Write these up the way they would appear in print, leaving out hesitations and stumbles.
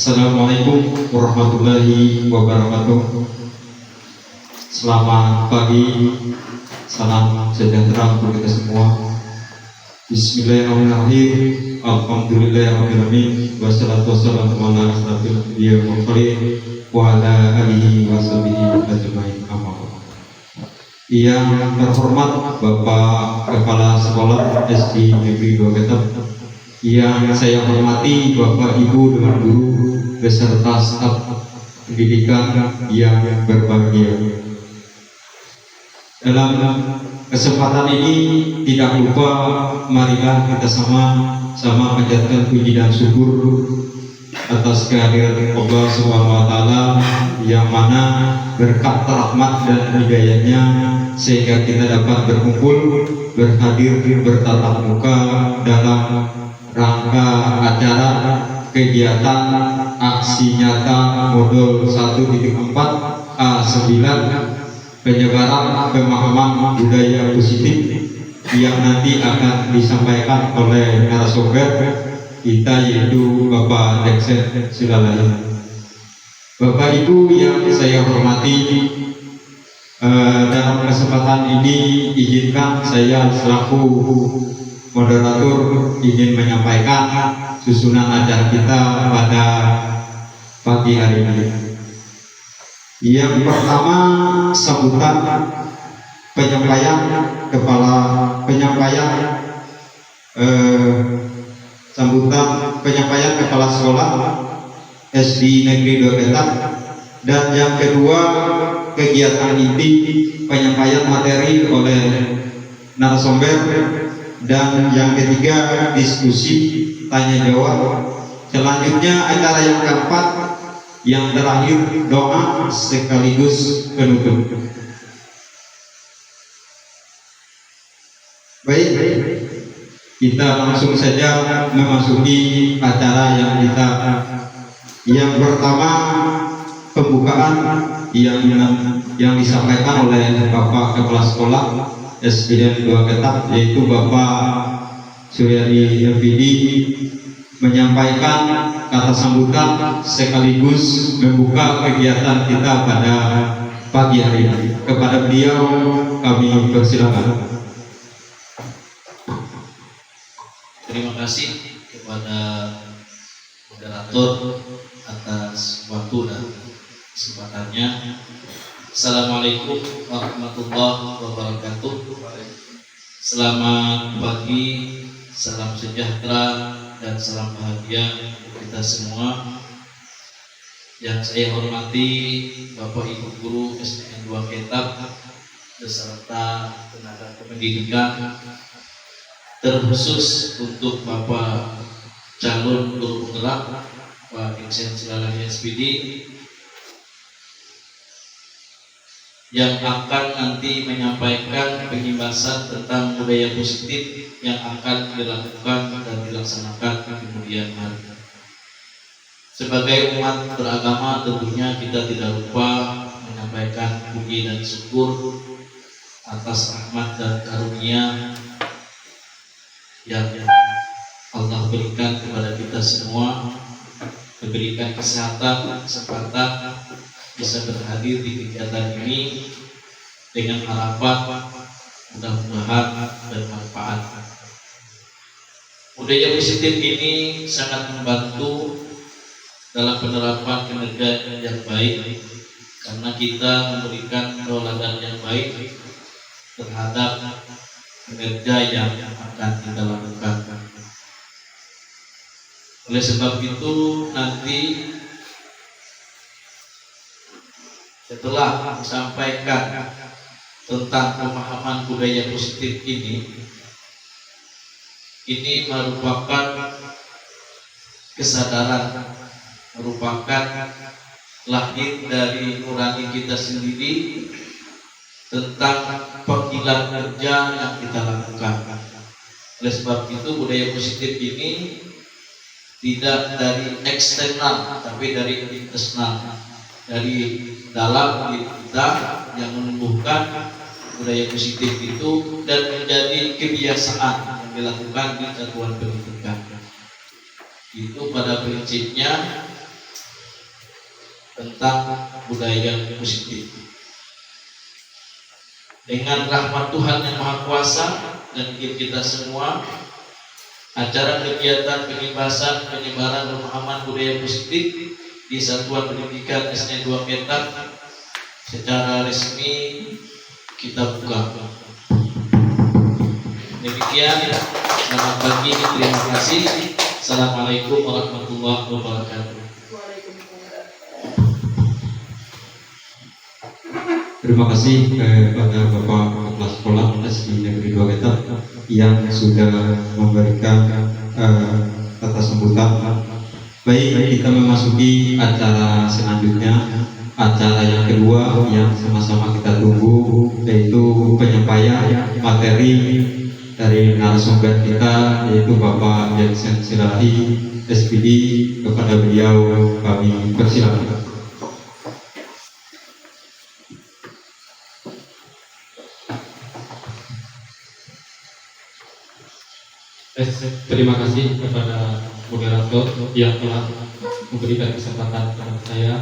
Assalamualaikum warahmatullahi wabarakatuh. Selamat pagi, salam sejahtera untuk kita semua. Bismillahirrahmanirrahim. Alhamdulillahirrahmanirrahim. Wassalatu wassalamu ala asyrafil anbiya'i wal mursalin wa ala alihi wa sahbihi ajmain. Yang terhormat Bapak Kepala Sekolah SD Negeri 2 Ketap, yang saya hormati Bapak Ibu dengan guru beserta staf pendidikan yang berbahagia. Dalam kesempatan ini tidak lupa marilah kita sama-sama panjatkan puji dan syukur atas kehadiran Allah Subhanahu wa taala yang mana berkat rahmat dan hidayahnya sehingga kita dapat berkumpul, berhadir, bertatap muka dalam rangka acara kegiatan aksi nyata modul 1.4 A9 penyebaran pemahaman budaya positif yang nanti akan disampaikan oleh narasumber kita, yaitu Bapak Deksen Sulalaya. Bapak Ibu yang saya hormati, dalam kesempatan ini izinkan saya selaku moderator ingin menyampaikan susunan acara kita pada pagi hari ini. Yang pertama, sambutan penyampaian kepala sekolah SD Negeri 2 Ketap, dan yang kedua kegiatan inti penyampaian materi oleh narasumber, dan yang ketiga diskusi tanya jawab. Selanjutnya acara yang keempat yang terakhir doa sekaligus penutup. Baik, kita langsung saja memasuki acara yang pertama, pembukaan yang disampaikan oleh Bapak Kepala Sekolah SDN 2 Ketap, yaitu Bapak Suryadi MPD, menyampaikan kata sambutan sekaligus membuka kegiatan kita pada pagi hari ini. Kepada beliau kami persilakan. Terima kasih kepada moderator atas waktu dan kesempatannya. Assalamualaikum warahmatullahi wabarakatuh. Selamat pagi, salam sejahtera dan salam bahagia untuk kita semua. Yang saya hormati Bapak Ibu Guru SDN 2 Ketap beserta tenaga kependidikan, terkhusus untuk Bapak calon guru penggerak Pak Deksen Sulalaya SPD yang akan nanti menyampaikan penjelasan tentang budaya positif yang akan dilakukan dan dilaksanakan di kemudian hari. Sebagai umat beragama, tentunya kita tidak lupa menyampaikan puji dan syukur atas rahmat dan karunia yang Allah berikan kepada kita semua, diberikan kesehatan, kesempatan bisa berhadir di kegiatan ini dengan harapan mudah-mudahan bermanfaat. Budaya positif ini sangat membantu dalam penerapan kinerja yang baik, karena kita memberikan tauladan yang baik terhadap kinerja yang akan kita lakukan. Oleh sebab itu, nanti setelah disampaikan tentang pemahaman budaya positif ini merupakan kesadaran, merupakan lahir dari nurani kita sendiri tentang panggilan kerja yang kita lakukan. Oleh sebab itu, budaya positif ini tidak dari eksternal tapi dari internal, dari dalam diri kita yang menumbuhkan budaya positif itu dan menjadi kebiasaan yang dilakukan di satuan pendidikan. Itu pada prinsipnya tentang budaya positif. Dengan rahmat Tuhan yang Maha Kuasa dan kita semua, acara kegiatan pengibasan penyebaran pemahaman budaya positif di Satuan Pendidikan SD 2 Ketak secara resmi kita buka. Demikian, selamat pagi, terima kasih. Assalamualaikum warahmatullahi wabarakatuh. Terima kasih kepada Bapak Kepala Sekolah SD Negeri 2 Ketak yang sudah memberikan kata sambutan. Baik, kita memasuki acara selanjutnya, acara yang kedua yang sama-sama kita tunggu, yaitu penyampaian materi dari narasumber kita, yaitu Bapak Jensen Silahi SPD. Kepada beliau kami persilakan. Terima kasih kepada moderator yang telah memberikan kesempatan kepada saya.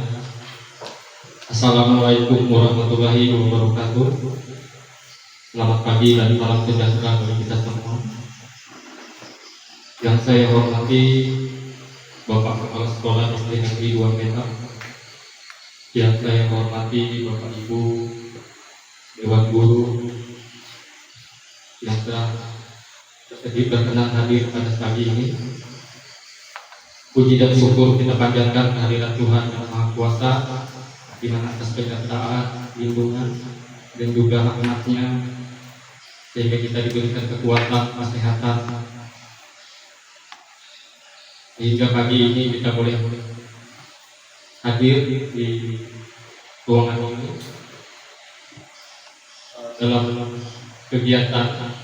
Assalamualaikum warahmatullahi wabarakatuh. Selamat pagi dan salam sejahtera bagi kita semua. Yang saya hormati Bapak Kepala Sekolah SD Negeri 2 Ketak, yang saya hormati Bapak Ibu Dewan Guru yang telah berkenan hadir pada pagi ini. Puji dan syukur kita panjatkan kehadirat Tuhan yang Maha Kuasa, di mana atas penyertaan, lindungan, dan juga rahmat-Nya, sehingga kita diberikan kekuatan, kesehatan, sehingga pagi ini kita boleh hadir di ruangan ini dalam kegiatan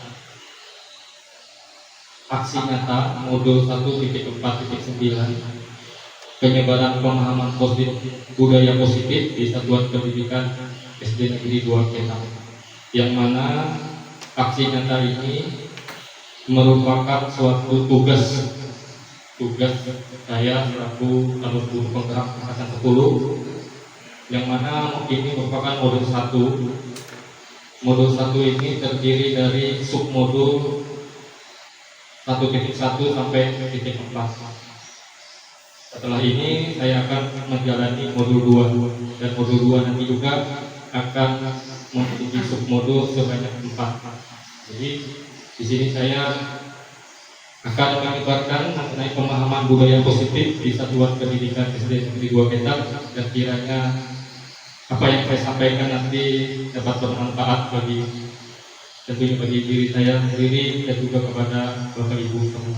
aksi nyata modul 1.4.9 penyebaran pemahaman budaya positif di Satuan Pendidikan SD Negeri 2 Ketak, yang mana aksi nyata ini merupakan suatu tugas saya selaku calon guru penggerak angkatan 10, yang mana ini merupakan modul 1. Modul 1 ini terdiri dari submodul 1.1 sampai 1.4. Setelah ini saya akan menjalani modul 2, dan modul 2 nanti juga akan memiliki submodul sebanyak 4. Jadi di sini saya akan menyebarkan mengenai pemahaman budaya positif di Satuan Pendidikan SD Negeri 2 Ketak, dan kiranya apa yang saya sampaikan nanti dapat bermanfaat bagi tentunya bagi diri saya sendiri dan juga kepada Bapak Ibu semua.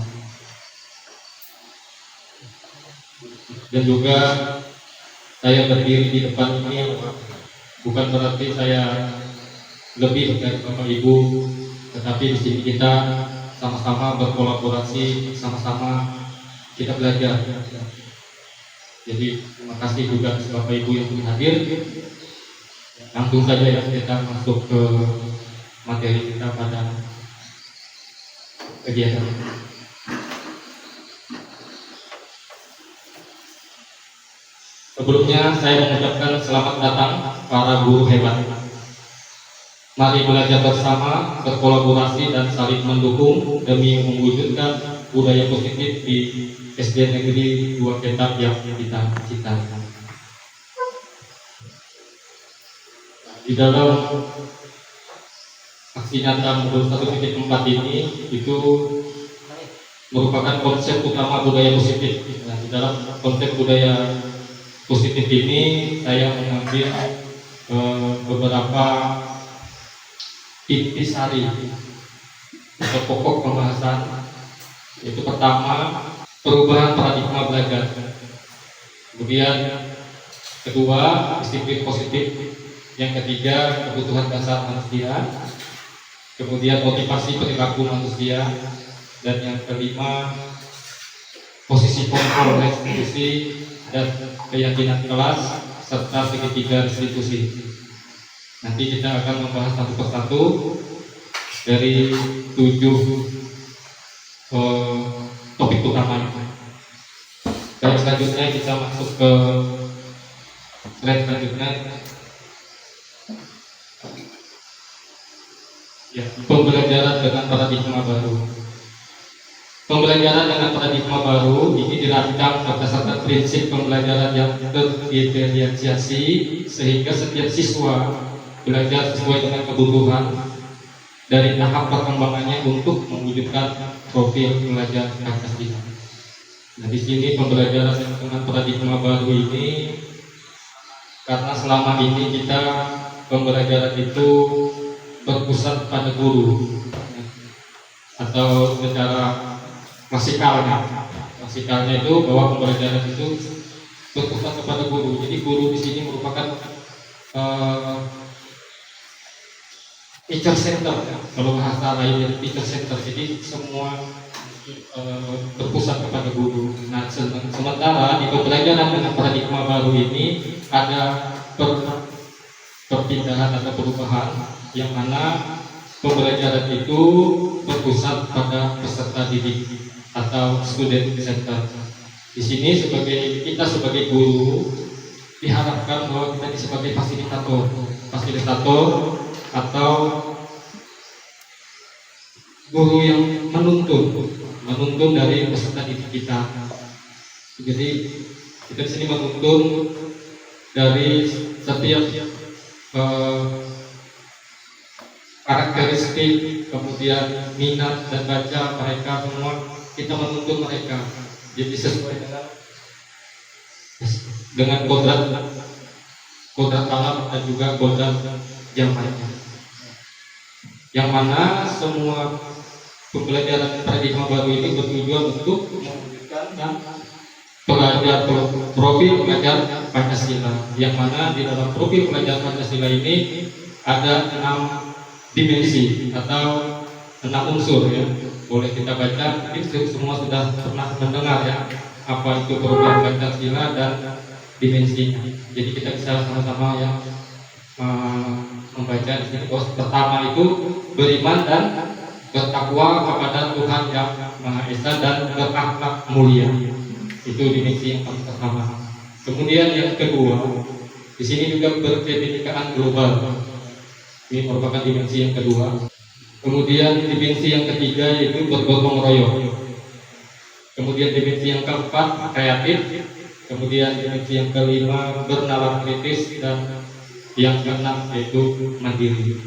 Dan juga saya berdiri di depan ini bukan berarti saya lebih dari Bapak Ibu, tetapi di sini kita sama-sama berkolaborasi, sama-sama kita belajar. Jadi terima kasih juga Bapak Ibu yang sudah hadir. Langsung saja ya kita masuk ke materi kita pada kegiatan ini. Sebelumnya saya mengucapkan selamat datang para guru hebat. Mari belajar bersama, berkolaborasi dan saling mendukung demi mewujudkan budaya positif di SD Negeri 2 Ketak yang kita cita-citakan. Di dalam aksi nyata modul 1.4 ini itu merupakan konsep utama budaya positif. Nah, di dalam konsep budaya positif ini saya mengambil beberapa intisari atau pokok pembahasan. Yaitu pertama, perubahan paradigma belajar. Kemudian kedua, disiplin positif. Yang ketiga, kebutuhan dasar manusia. Kemudian motivasi perilaku manusia, dan yang kelima posisi kontrol restitusi dan keyakinan kelas serta segitiga restitusi. Nanti kita akan membahas satu persatu dari 7 topik utama. Dan selanjutnya kita masuk ke Slide selanjutnya. Ya, pembelajaran dengan paradigma baru. Pembelajaran dengan paradigma baru ini dirancang berdasarkan prinsip pembelajaran yang terdiferensiasi sehingga setiap siswa belajar sesuai dengan kebutuhan dari tahap perkembangannya untuk mewujudkan profil pelajar Pancasila. Nah, di sini pembelajaran dengan paradigma baru ini karena selama ini kita pembelajaran itu berpusat pada guru atau secara klasikalnya itu bahwa pembelajaran itu berpusat kepada guru. Jadi guru di sini merupakan teacher center, kalau bahasa lainnya teacher center. Jadi semua berpusat kepada guru. Nah, sementara di pembelajaran dengan paradigma baru ini ada perpindahan atau perubahan yang mana pembelajaran itu berpusat pada peserta didik atau student center. Di sini kita sebagai guru diharapkan bahwa kita sebagai fasilitator atau guru yang menuntun dari peserta didik kita. Jadi kita di sini menuntun dari setiap karakteristik, kemudian minat dan baca mereka semua, kita menuntun mereka. Jadi sesuai dengan kodrat alam dan juga kodrat zamannya. Yang mana semua pembelajaran paradigma baru ini bertujuan untuk mewujudkan profil pelajar Pancasila. Yang mana di dalam profil pelajar Pancasila ini ada 6 dimensi atau 6 unsur ya. Boleh kita baca, mungkin semua sudah pernah mendengar ya apa itu program Pancasila dan dimensinya. Jadi kita bisa sama-sama ya membaca di sini. Pertama itu beriman dan bertakwa kepada Tuhan yang Maha Esa dan berakhlak mulia. Itu dimensi yang pertama. Kemudian yang kedua, di sini juga berkebinekaan global. Ini merupakan dimensi yang kedua. Kemudian dimensi yang ketiga yaitu bergotong royong. Kemudian dimensi yang keempat kreatif. Kemudian dimensi yang kelima bernalar kritis dan yang keenam yaitu mandiri.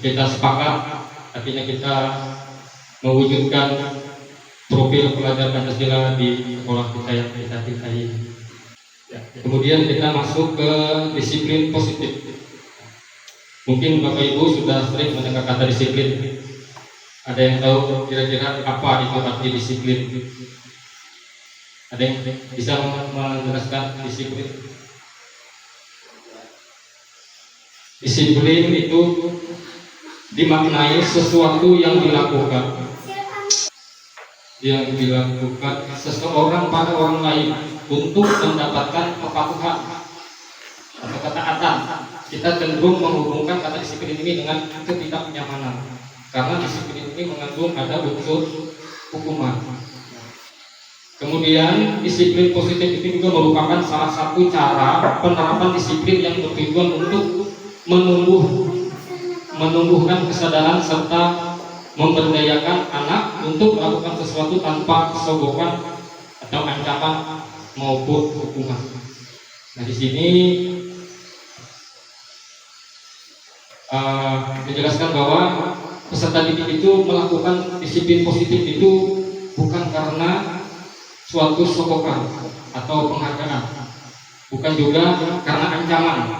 Kita sepakat, artinya kita mewujudkan profil pelajar Pancasila di sekolah kita yang kita cintai. Kemudian kita masuk ke disiplin positif. Mungkin Bapak Ibu sudah sering mendengar kata disiplin. Ada yang tahu kira-kira apa itu arti disiplin? Ada yang bisa menjelaskan disiplin? Disiplin itu dimaknai sesuatu yang dilakukan seseorang pada orang lain untuk mendapatkan kepatuhan atau ketaatan. Kita cenderung menghubungkan kata disiplin ini dengan ketidaknyamanan karena disiplin ini mengandung ada unsur hukuman. Kemudian disiplin positif itu juga merupakan salah satu cara penerapan disiplin yang bertujuan untuk menumbuhkan kesadaran serta memberdayakan anak untuk melakukan sesuatu tanpa kesogokan atau ancaman maupun hukuman. Nah, di sini menjelaskan bahwa peserta didik itu melakukan disiplin positif itu bukan karena suatu sokokan atau penghargaan, bukan juga karena ancaman,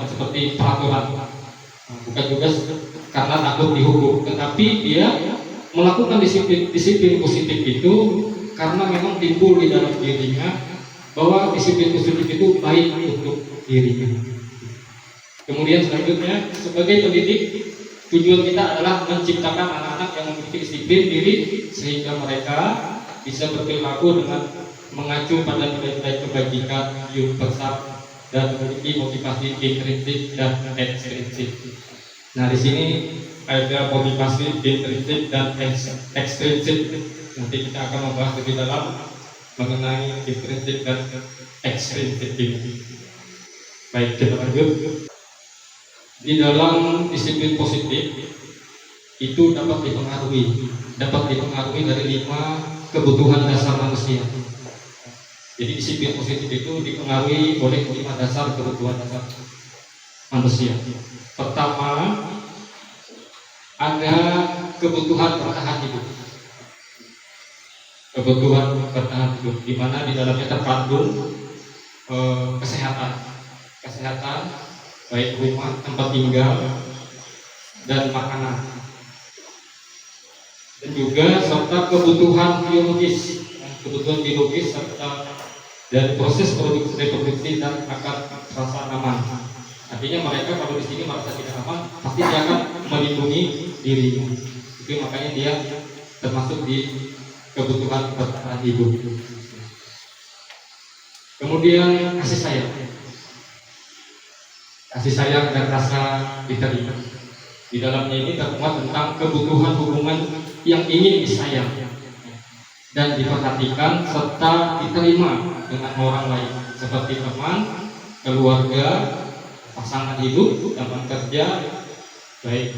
seperti peraturan, bukan juga karena takut dihukum, tetapi dia melakukan disiplin positif itu karena memang timbul di dalam dirinya bahwa disiplin positif itu baik untuk dirinya. Kemudian selanjutnya sebagai pendidik tujuan kita adalah menciptakan anak-anak yang memiliki disiplin diri sehingga mereka bisa berperilaku dengan mengacu pada nilai-nilai kebajikan universal dan memiliki motivasi intrinsik dan ekstrinsik. Nah, di sini ada motivasi intrinsik dan ekstrinsik. Nanti kita akan membahas lebih dalam mengenai intrinsik dan ekstrinsik ini. Baik, kita lanjut. Di dalam disiplin positif itu dapat dipengaruhi dari 5 kebutuhan dasar manusia. Jadi disiplin positif itu dipengaruhi oleh 5 dasar kebutuhan dasar manusia. Pertama, ada kebutuhan bertahan hidup. Kebutuhan bertahan hidup, di mana di dalamnya terkandung kesehatan, baik rumah, tempat tinggal, dan makanan, dan juga serta kebutuhan biologis serta dari proses reproduksi dan akan rasa aman. Artinya mereka kalau di sini merasa tidak aman, pasti dia akan melindungi dirinya. Itu makanya dia termasuk di kebutuhan bertahan hidup. Kemudian kasih sayang dan rasa diterima. Di dalamnya ini termuat tentang kebutuhan hubungan yang ingin disayang dan diperhatikan serta diterima dengan orang lain, seperti teman, keluarga, pasangan hidup, teman kerja, baik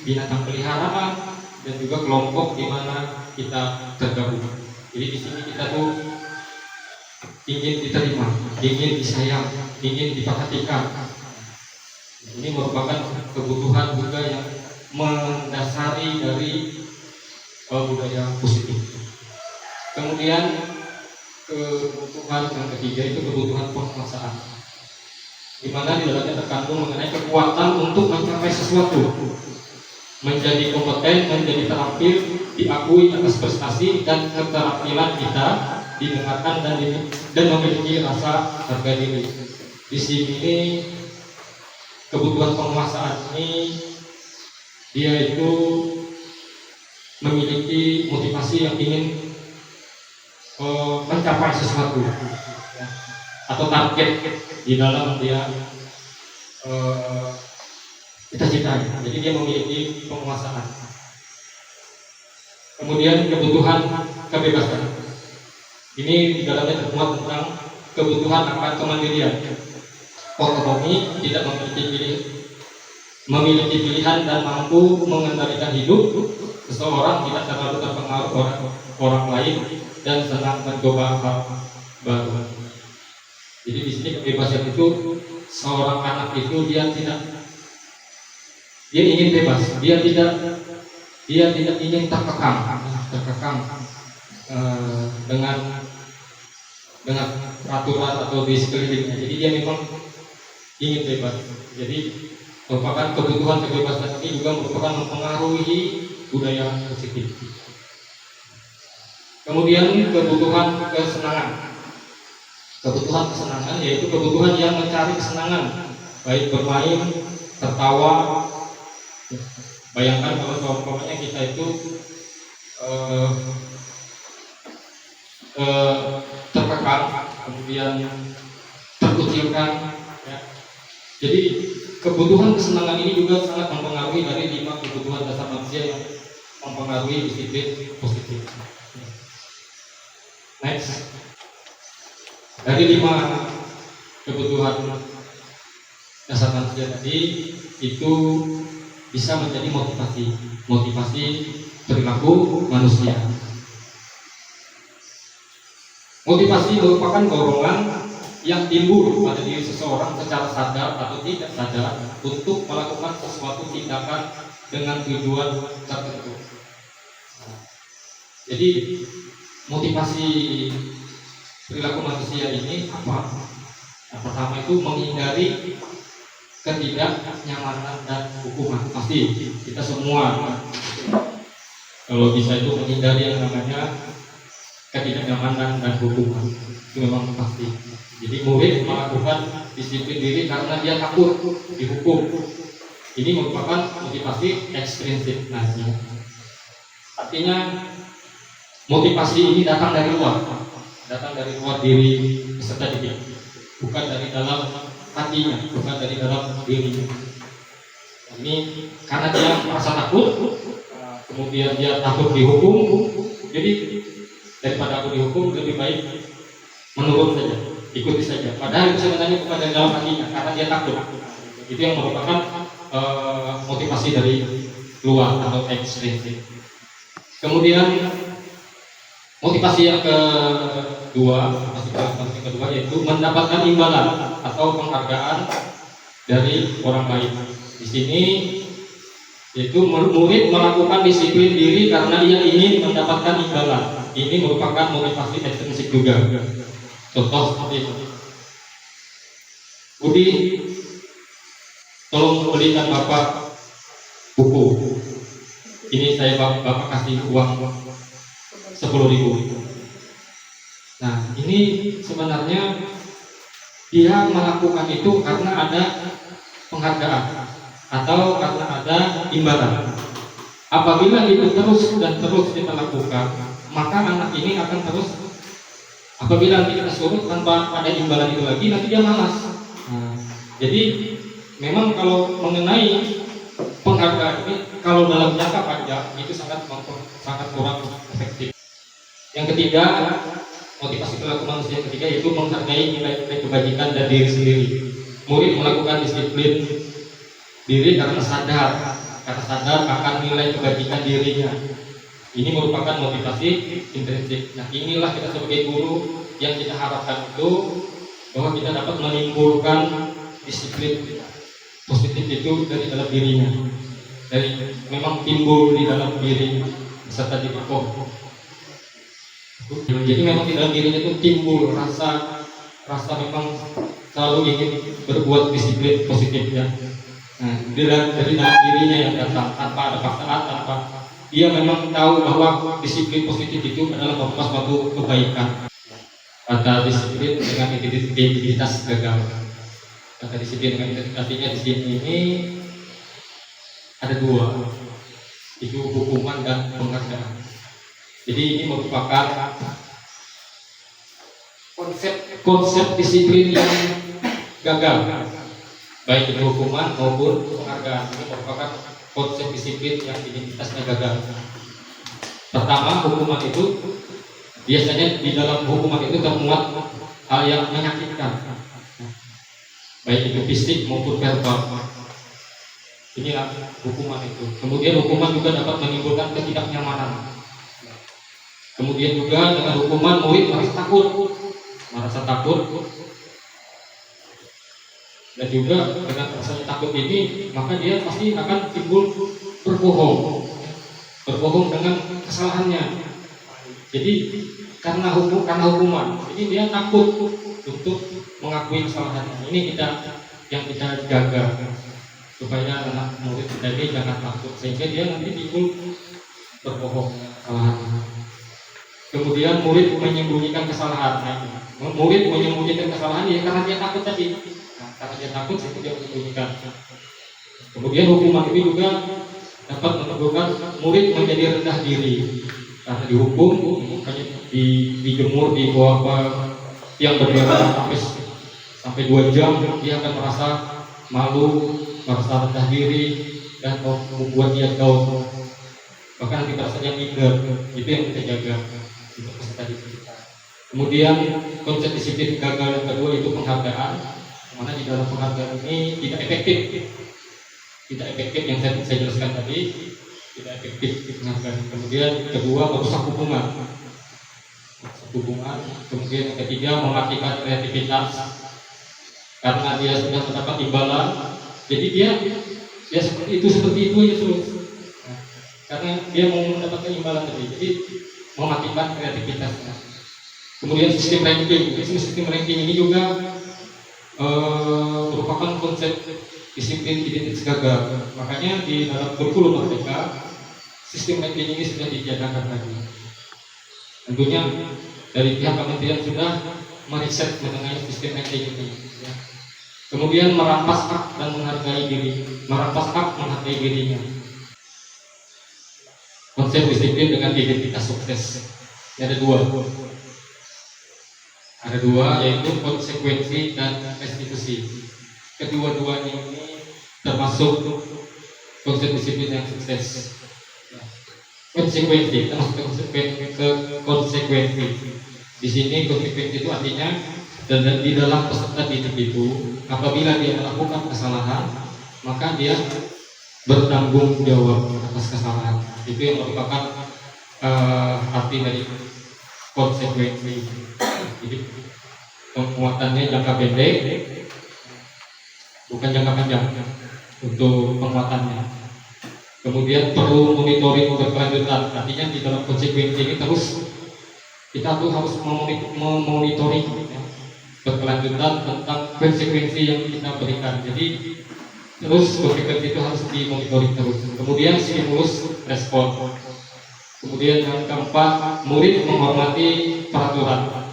binatang peliharaan, dan juga kelompok di mana kita tergabung. Jadi di sini kita tuh ingin diterima, ingin disayang, ingin diperhatikan. Ini merupakan kebutuhan juga yang mendasari dari budaya positif. Kemudian kebutuhan yang ketiga itu kebutuhan penguasaan, di mana di dalamnya terkandung mengenai kekuatan untuk mencapai sesuatu, menjadi kompeten, menjadi terampil, diakui atas prestasi dan keterampilan kita, didengarkan dan memiliki rasa harga diri. Di sini kebutuhan penguasaan ini dia itu memiliki motivasi yang ingin mencapai sesuatu atau target di dalam dia cita-cita. Jadi dia memiliki penguasaan. Kemudian kebutuhan kebebasan. Ini di dalamnya termuat tentang kebutuhan akan kemandirian, otonomi, tidak memiliki pilihan dan mampu mengendalikan hidup. Seseorang tidak terlalu terpengaruh orang lain dan senang mencoba hal baru. Jadi di sini kebebasan itu seorang anak itu dia ingin bebas, dia tidak ingin terkekang dengan peraturan atau di sekelilingnya. Jadi dia memang ingin bebas. Jadi merupakan kebutuhan kebebasan ini juga merupakan mempengaruhi budaya positif. Kemudian kebutuhan kesenangan. Kebutuhan kesenangan yaitu kebutuhan yang mencari kesenangan, baik bermain, tertawa. Bayangkan kalau seumpamanya kita itu terkekang, kemudian terkucilkan, ya. Jadi kebutuhan kesenangan ini juga sangat mempengaruhi dari 5 kebutuhan dasar manusia yang mempengaruhi disiplin positif. Next, dari 5 kebutuhan dasar manusia tadi itu bisa menjadi motivasi perilaku manusia. Motivasi merupakan dorongan yang timbul pada diri seseorang secara sadar atau tidak sadar untuk melakukan sesuatu tindakan dengan tujuan tertentu. Jadi motivasi perilaku manusia ini apa? Yang pertama itu menghindari ketidaknyamanan dan hukuman. Pasti kita semua kalau bisa itu menghindari yang namanya ketidaknyamanan dan hukuman. Itu memang pasti. Jadi murid melakukan disiplin diri karena dia takut dihukum. Ini merupakan motivasi ekstrinsik. Artinya motivasi ini datang dari luar diri peserta didik, bukan dari dalam hatinya, bukan dari dalam dirinya. Ini karena dia merasa takut, kemudian dia takut dihukum. Jadi daripada aku dihukum lebih baik menurut saja. ikuti saja. Padahal itu sebenarnya bukan dari dalam hatinya, karena dia takut. Itu yang merupakan motivasi dari luar atau ekstrinsik. Kemudian motivasi yang kedua yaitu mendapatkan imbalan atau penghargaan dari orang lain. Di sini yaitu murid melakukan disiplin diri karena ia ingin mendapatkan imbalan. Ini merupakan motivasi ekstrinsik juga. Contoh seperti itu. Budi, tolong belikan Bapak buku. Ini saya Bapak kasih uang 10.000. Nah, ini sebenarnya dia melakukan itu karena ada penghargaan atau karena ada imbalan. Apabila itu terus dan terus kita lakukan, maka anak ini akan terus. Apabila nanti kita suruh tanpa ada imbalan itu lagi, nanti dia malas. Jadi memang kalau mengenai penghargaan ini, kalau dalam jangka panjang itu sangat kurang efektif. Yang ketiga, motivasi perilaku manusia yang ketiga yaitu menghargai nilai-nilai kebajikan dan diri sendiri. Murid melakukan disiplin diri karena sadar akan nilai kebajikan dirinya. Ini merupakan motivasi intrinsik. Nah, inilah kita sebagai guru yang kita harapkan itu bahwa kita dapat menimbulkan disiplin positif itu dari dalam dirinya. Dari memang timbul di dalam diri beserta di pokok. Jadi memang di dalam dirinya itu timbul rasa memang selalu ingin berbuat disiplin positif ya. Nah, dari dalam dirinya yang datang tanpa ada paksaan, tanpa dia memang tahu bahwa disiplin positif itu adalah merupakan suatu kebaikan. Kata disiplin dengan identitas gagal. Kata disiplin dengan identitasnya di sini ini ada dua, itu hukuman dan penghargaan. Jadi ini merupakan konsep disiplin yang gagal, baik itu hukuman maupun penghargaan. Ini merupakan konsep disiplin yang identitasnya gagal. Pertama, hukuman itu biasanya di dalam hukuman itu termuat hal yang menyakitkan, baik itu fisik maupun verbal. Inilah hukuman itu. Kemudian hukuman juga dapat menimbulkan ketidaknyamanan. Kemudian juga dengan hukuman murid merasa takut, dan juga dengan rasanya takut ini maka dia pasti akan timbul berbohong dengan kesalahannya. Jadi karena hukuman, jadi dia takut untuk mengakui kesalahannya. Ini yang kita jaga supaya anak murid kita ini jangan takut sehingga dia nanti timbul berbohong kesalahannya. Kemudian murid menyembunyikan kesalahan. Murid menyembunyikan kesalahan ya karena dia takut tadi. Karena dia takut sehingga dia menyembunyikan. Kemudian hukuman itu juga dapat menyebabkan murid menjadi rendah diri. Karena dihukum, makanya dijemur di bawah yang berbeda sampai 2 jam, dia akan merasa malu, merasa rendah diri, dan membuat dia down. Bahkan nanti rasanya minder. Itu yang kita jaga untuk peserta didik kita. Kemudian konsep disiplin gagal yang kedua itu penghargaan. Mana di dalam penghargaan ini tidak efektif yang saya jelaskan tadi, tidak efektif penghargaan. Kemudian kedua merusak hubungan. Kemudian yang ketiga mematikan kreativitas karena dia sudah mendapat imbalan, jadi dia seperti itu aja terus. Karena dia mau mendapatkan imbalan tadi, jadi mematikan kreativitasnya. Kemudian sistem ranking ini juga merupakan konsep disiplin identitas gagal. Makanya di dalam kurikulum Merdeka sistem ranking ini sudah ditiadakan lagi. Tentunya dari pihak kementerian sudah meriset mengenai sistem ranking ini. Ya. Kemudian merampas hak dan menghargai dirinya. Konsep disiplin dengan identitas sukses. Ada dua yaitu konsekuensi dan restitusi. Kedua-duanya ini termasuk konsep disiplin yang sukses. Konsekuensi. Di sini konsekuensi itu artinya Dan di dalam peserta didik itu, apabila dia melakukan kesalahan, maka dia bertanggung jawab atas kesalahan. Itu yang merupakan arti dari konsekuensi. Jadi penguatannya jangka pendek, bukan jangka panjang untuk penguatannya. Kemudian perlu monitoring berkelanjutan. Artinya di dalam konsekuensi ini terus kita tuh harus memonitoring berkelanjutan tentang konsekuensi yang kita berikan. Jadi terus konsekuensi itu harus dimonitoring terus. Kemudian stimulus respon. Kemudian yang keempat, murid menghormati peraturan.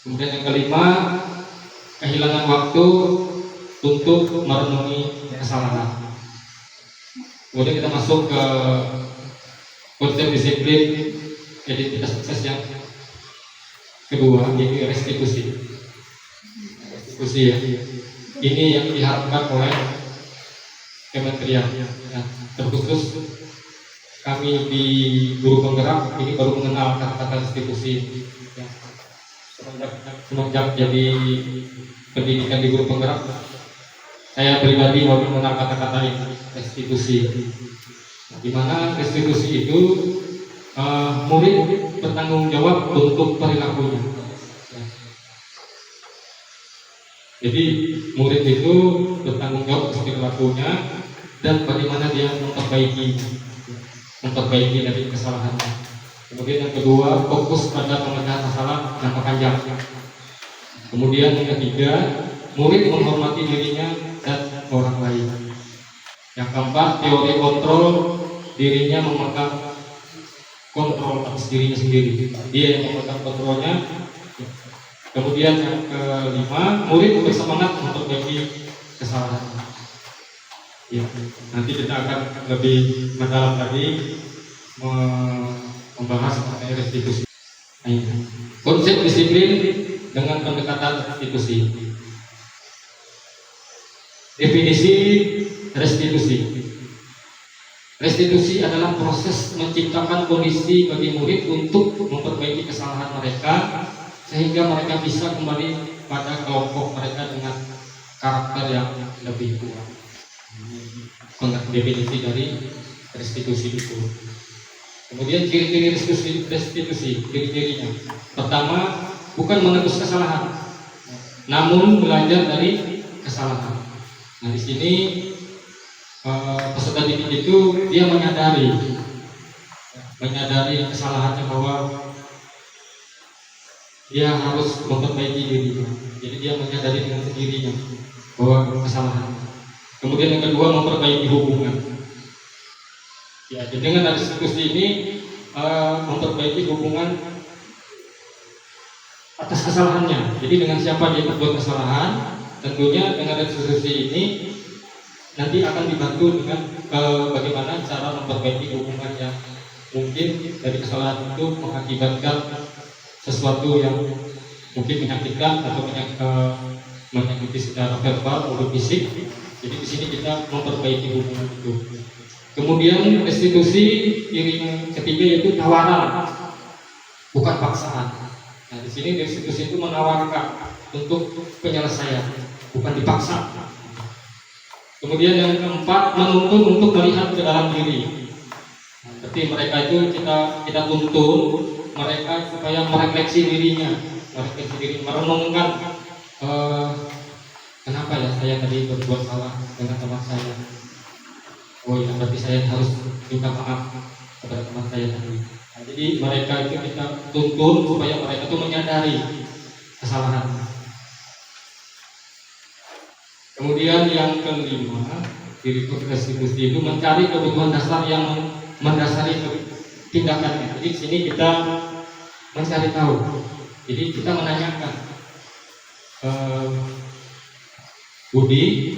Kemudian yang kelima, kehilangan waktu untuk merenungi kesalahan. Kemudian kita masuk ke konsep disiplin identitas sukses yang kedua, yaitu restitusi. Restitusi ya. Ini yang diharapkan oleh kementerian. Nah, terkhusus kami di Guru Penggerak ini baru mengenal kata-kata restitusi. Ya. Semenjak jadi pendidikan di Guru Penggerak, saya pribadi baru mengenal kata-kata ini, restitusi. Nah, di mana restitusi itu murid bertanggung jawab untuk perilakunya. Ya. Jadi murid itu bertanggung jawab untuk perilakunya dan bagaimana dia memperbaiki dari kesalahannya. Kemudian yang kedua, fokus pada pemecahan masalah jangka panjang. Kemudian yang ketiga, murid menghormati dirinya dan orang lain. Yang keempat, teori kontrol, dirinya memegang kontrol atas dirinya sendiri. Dia yang memegang kontrolnya. Kemudian yang kelima, murid bersemangat memperbaiki kesalahan. Ya, nanti kita akan lebih mendalam lagi membahas mengenai restitusi. Konsep disiplin dengan pendekatan restitusi. Definisi restitusi. Restitusi adalah proses menciptakan kondisi bagi murid untuk memperbaiki kesalahan mereka sehingga mereka bisa kembali pada kelompok mereka dengan karakter yang lebih kuat. Definisi dari restitusi itu. Kemudian ciri-ciri restitusi, ciri-cirinya. Pertama, bukan menebus kesalahan, namun belajar dari kesalahan. Nah, di sini peserta didik itu dia menyadari kesalahannya, bahwa dia harus memperbaiki dirinya. Jadi dia menyadari dengan sendirinya bahwa kesalahannya. Kemudian yang kedua, memperbaiki hubungan. Ya, jadi dengan restitusi ini memperbaiki hubungan atas kesalahannya. Jadi dengan siapa dia berbuat kesalahan, tentunya dengan restitusi ini nanti akan dibantu dengan bagaimana cara memperbaiki hubungan yang mungkin dari kesalahan itu mengakibatkan sesuatu yang mungkin menyakitkan atau menyakiti secara verbal maupun fisik. Jadi di sini kita memperbaiki hubungan itu. Kemudian restitusi yang ketiga yaitu tawaran, bukan paksaan. Nah, di sini restitusi itu menawarkan untuk penyelesaian, bukan dipaksa. Kemudian yang keempat, menuntun untuk melihat ke dalam diri. Berarti mereka itu kita tuntun mereka supaya merefleksi dirinya, merenungkan kenapa ya saya tadi berbuat salah dengan teman saya. Oh ya, berarti saya harus minta maaf kepada teman saya tadi. Nah, jadi mereka itu kita tuntun supaya mereka itu menyadari kesalahan. Kemudian yang kelima, diri restitusi itu mencari kebutuhan dasar yang mendasari tindakannya. Jadi di sini kita mencari tahu. Jadi kita menanyakan, Budi,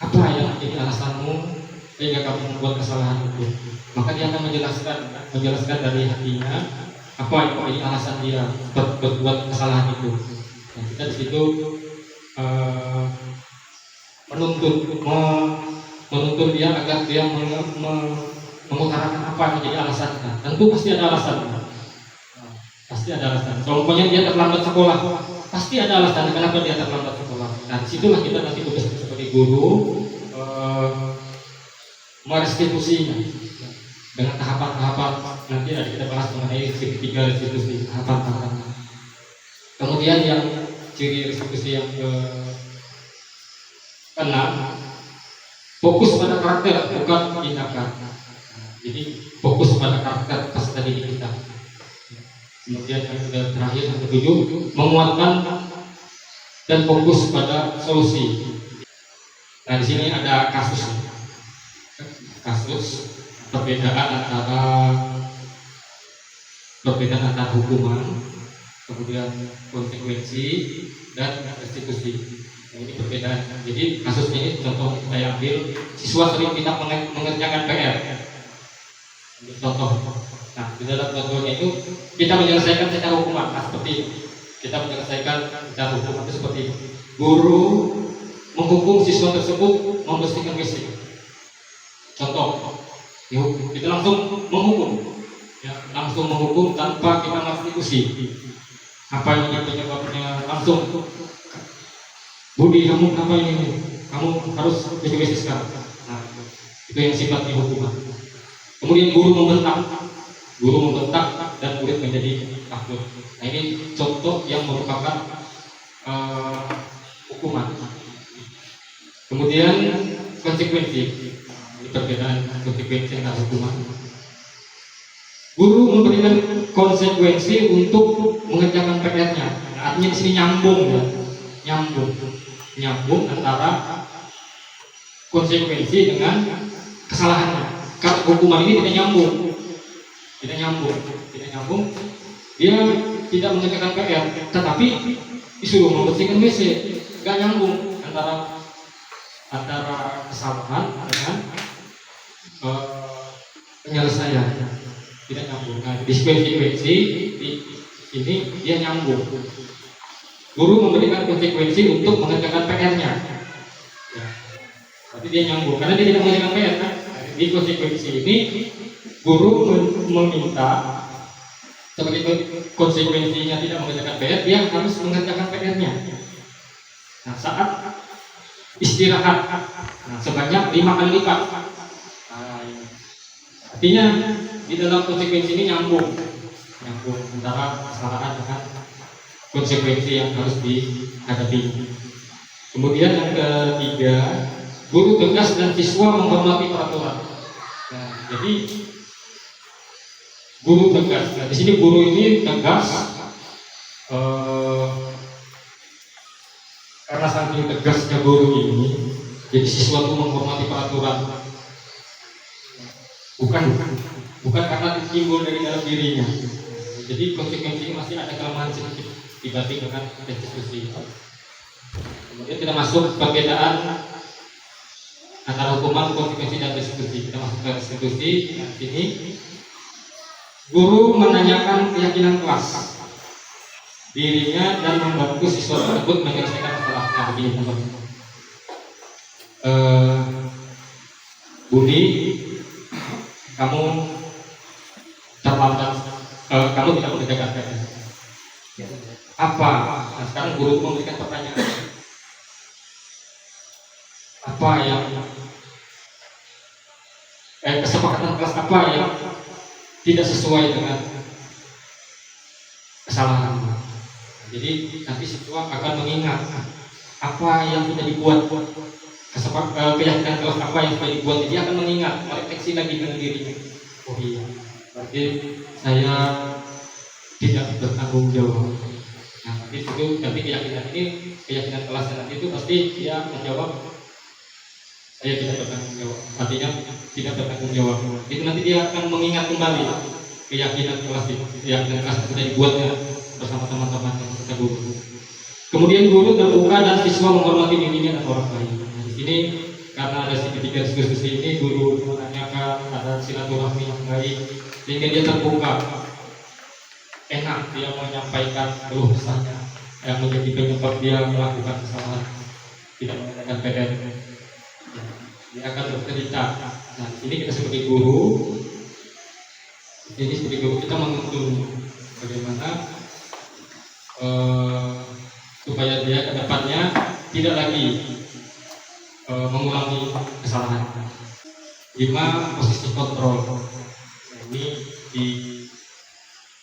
apa yang menjadi alasanmu sehingga kamu membuat kesalahan itu? Maka dia akan menjelaskan dari hatinya apa yang menjadi alasan dia berbuat kesalahan itu. Nah, kita di situ menuntun dia agar dia mengutarakan apa yang menjadi alasannya. Tentu pasti ada alasannya. Pasti ada alasan. Kalau umpamanya dia terlambat sekolah, pasti ada alasan kenapa dia terlambat sekolah. Nah, disitulah kita nanti tugas sebagai guru merestitusinya dengan tahapan-tahapan. Nanti ada kita bahas mengenai ketiga restitusi, tahapan-tahapan. Kemudian yang ciri restitusi yang keenam, fokus pada karakter bukan tindakan. Jadi fokus pada karakter peserta didik kita. Kemudian yang terakhir yang ketujuh, menguatkan dan fokus pada solusi. Nah, di sini ada kasus perbedaan antara hukuman, kemudian konsekuensi dan restitusi. Nah, ini perbedaan. Jadi kasusnya ini contoh saya ambil, siswa sering tidak mengerjakan PR. Ini contoh. Nah, di dalam contohnya itu kita menyelesaikan secara hukuman. Nah, seperti ini. Kita menyelesaikan secara hukuman itu seperti ini. Guru menghukum siswa tersebut membersihkan WC. Contoh, kita langsung menghukum, ya, langsung menghukum tanpa kita restitusi. Apa ini penyebabnya? Langsung, Budi, kamu apa ini? Kamu harus jadi WC sekarang. Nah, itu yang sifatnya hukuman. Kemudian guru membentak dan murid menjadi takut. Nah, ini contoh yang merupakan hukuman. Kemudian konsekuensi, ini perbedaan konsekuensi dan hukuman. Guru memberikan konsekuensi untuk mengerjakan PR-nya. Nah, artinya di sini nyambung antara konsekuensi dengan kesalahannya. Kalau hukuman ini tidak nyambung, dia tidak mengerjakan PR, tetapi disuruh membersihkan WC, nggak nyambung antara kesalahan dengan penyelesaian, tidak nyambung. Nah, di konsekuensi ini dia nyambung. Guru memberikan konsekuensi untuk mengerjakan PR-nya, ya, tapi dia nyambung karena dia tidak mengerjakan PR. Kan? Di konsekuensi ini guru meminta sebagai konsekuensinya tidak mengerjakan PR, dia harus mengerjakan PR-nya. Nah, saat istirahat, nah, sebanyak 5 kali lipat. Nah, artinya di dalam konsekuensi ini nyambung antara kesalahan dengan konsekuensi yang harus dihadapi. Kemudian yang ketiga, guru tegas dan siswa menghormati peraturan. Nah, jadi guru tegas. Nah, di sini guru ini tegas karena saking tegasnya guru ini, jadi siswa itu menghormati peraturan. Bukan karena timbul dari dalam dirinya. Jadi konsekuensi masih ada kelemahan sedikit dibanding dengan restitusi. Kemudian kita masuk perbedaan antara hukuman, konsekuensi dan restitusi. Kita masuk ke restitusi. Nah, ini guru menanyakan keyakinan kelas dirinya dan membantu siswa tersebut menyelesaikan masalahnya. Begini teman-teman. Budi, kamu terlambat, kamu tidak mengerjakan PR. Apa? Nah, sekarang guru memberikan pertanyaan. Apa yang kesepakatan kelas apa yang tidak sesuai dengan kesalahan? Jadi nanti siswa akan mengingat apa yang sudah dibuat, keyakinan kelas apa yang sudah dibuat. Jadi akan mengingat, merefleksi lagi dengan dirinya. Oh iya, berarti saya tidak bertanggung jawab. Nah, nanti keyakinan kelasnya nanti itu pasti dia menjawab, saya tidak bertanggung jawab. Artinya tidak bertanggung jawab. Itu nanti dia akan mengingat kembali keyakinan kelas yang sudah dibuatnya bersama teman-teman yang kita guru. Kemudian guru terbuka dan siswa menghormati dirinya dan orang lain. Nah, di sini karena ada ketiga diskusi ini, guru menanyakan, ada silaturahmi yang baik, sehingga dia terbuka, enak dia menyampaikan keluh kesahnya yang menjadi penyebab dia melakukan kesalahan, tidak mengerjakan PR. Dia akan bercerita. Nah, di sini kita sebagai guru, kita menuntun bagaimana supaya dia ke depannya tidak lagi mengulangi kesalahan. 5. Posisi kontrol. Nah, ini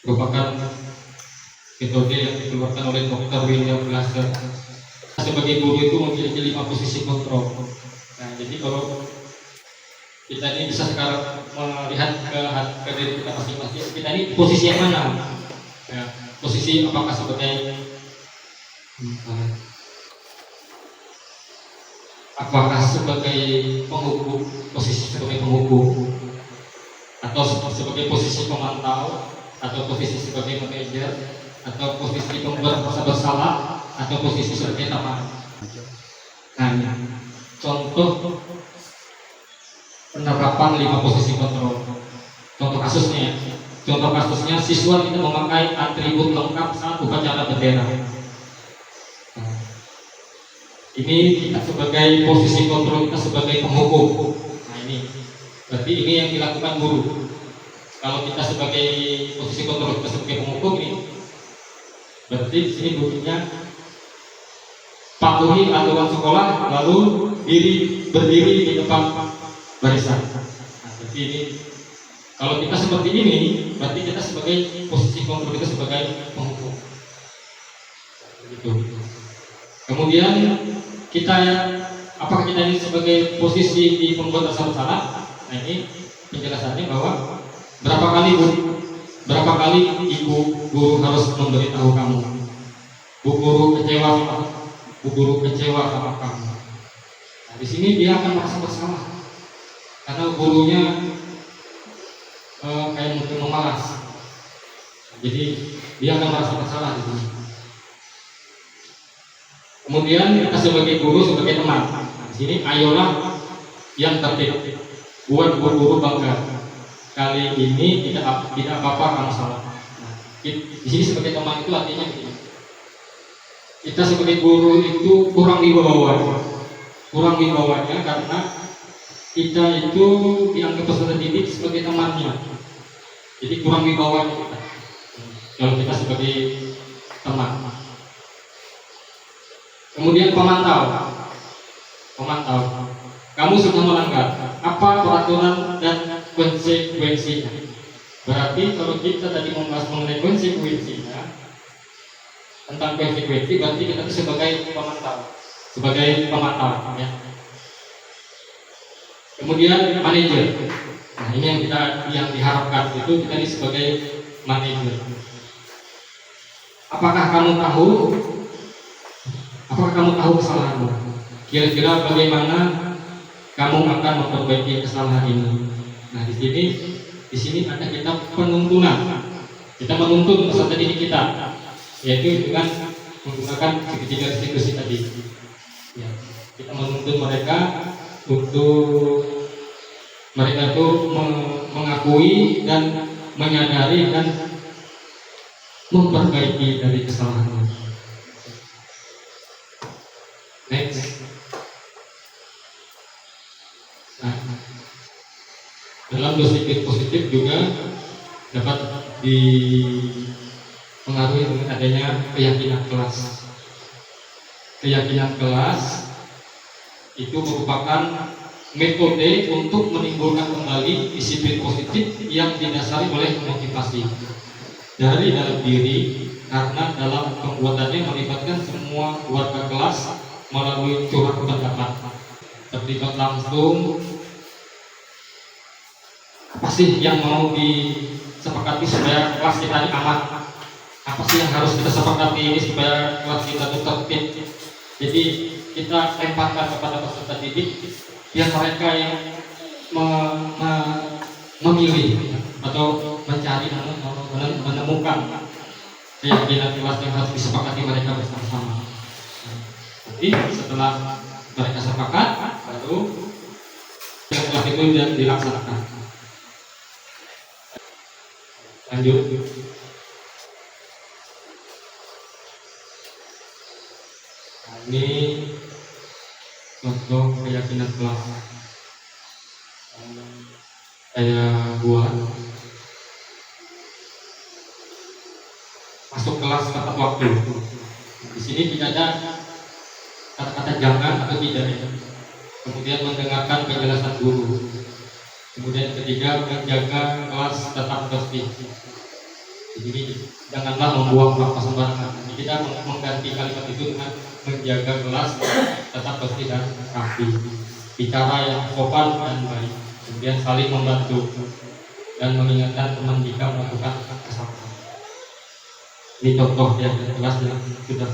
merupakan metode yang dikeluarkan oleh Dr. William Glasser. Sebagai guru itu memiliki 5 posisi kontrol. Nah, jadi kalau kita ini bisa sekarang melihat ke diri kita masing-masing, kita ini posisi yang mana? Ya, posisi apakah sebagai penghukum, posisi sebagai penghukum, atau sebagai posisi pemantau, atau posisi sebagai manajer, atau posisi pembuat merasa bersalah, atau posisi sebagai teman. Nah, contoh penerapan 5 posisi kontrol. Contoh kasusnya siswa tidak memakai atribut lengkap saat upacara bendera. Ini kita sebagai posisi kontrol, kita sebagai penghukum. Nah, ini berarti ini yang dilakukan guru. Kalau kita sebagai posisi kontrol, kita sebagai penghukum, ini berarti di sini bunyinya patuhi aturan sekolah, lalu berdiri di depan barisan. Nah, berarti ini kalau kita seperti ini, berarti kita sebagai posisi kontrol, kita sebagai penghukum. Begitu. Kemudian apakah kita ini sebagai posisi di pembuat rasa bersalah? Nah, ini penjelasannya bahwa berapa kali ibu guru harus memberitahu kamu, bu guru kecewa sama kamu. Nah, di sini dia akan merasa bersalah karena gurunya kayak mungkin memalas. Jadi dia akan merasa bersalah di sini. Kemudian kita sebagai guru, sebagai teman. Nah, di sini ayolah yang tertib, buat guru bangga. Kali ini tidak apa-apa kamu salah. Nah, di sini sebagai teman itu artinya begini. Kita sebagai guru itu kurang wibawanya karena kita itu dianggap peserta didik sebagai temannya. Jadi kurang wibawanya kita. Kalau kita sebagai teman. Kemudian pemantau. Kamu sudah melanggar. Apa peraturan dan konsekuensinya? Berarti kalau kita tadi membahas mengenai konsekuensinya, tentang konsekuensi, berarti kita itu sebagai pemantau, ya. Kemudian manajer. Nah, ini yang diharapkan itu kita ini sebagai manajer. Apakah kamu tahu kesalahanmu? Kira-kira bagaimana kamu akan memperbaiki kesalahan ini? Nah, di sini ada kita penuntunan. Kita menuntun peserta didik kita, yaitu dengan menggunakan segitiga restitusi tadi. Ya, kita menuntun mereka untuk mereka itu mengakui dan menyadari dan memperbaiki dari kesalahannya. Next. Nah, dalam dosis positif juga dapat dipengaruhi dengan adanya keyakinan kelas. Keyakinan kelas itu merupakan metode untuk menimbulkan kembali disiplin positif yang didasari oleh motivasi dari dalam diri, karena dalam pembuatannya melibatkan semua warga kelas melalui curhat pendapat, terlibat langsung. Apa sih yang mau disepakati supaya kelas kita ini aman? Apa sih yang harus kita sepakati ini supaya kelas kita itu tertib? Jadi kita lemparkan kepada peserta didik biar mereka yang memilih atau mencari menemukan keyakinan kelas yang harus disepakati mereka bersama-sama. Jadi setelah mereka sepakat, baru kelas itu dilaksanakan. Lanjut. Nah, ini contoh keyakinan kelas saya buat. membuang waktu. Di sini tidak ada kata-kata jangan atau tidak. Kemudian mendengarkan penjelasan guru. Kemudian ketiga, menjaga kelas tetap bersih. Jadi janganlah membuang waktu sembarangan. Jadi kita mengganti kalimat itu dengan menjaga kelas tetap bersih dan rapi. Bicara yang sopan dan baik. Kemudian saling membantu dan mengingatkan teman jika melakukan kesalahan. Ini contoh yang kelas yang sudah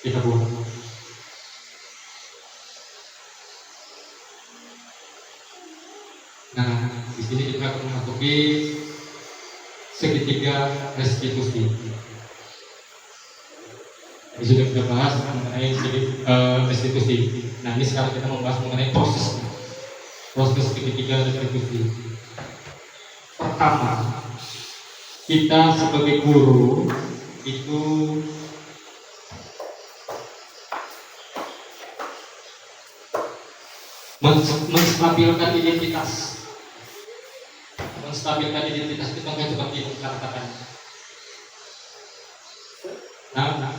kita buat. Nah, di sini kita akan memasuki segitiga restitusi. Ini sudah kita bahas mengenai restitusi. Nah, ini sekarang kita membahas mengenai proses segitiga restitusi. Pertama, kita sebagai guru itu menstabilkan identitas. Menstabilkan identitas itu kan seperti itu katakan. Nah,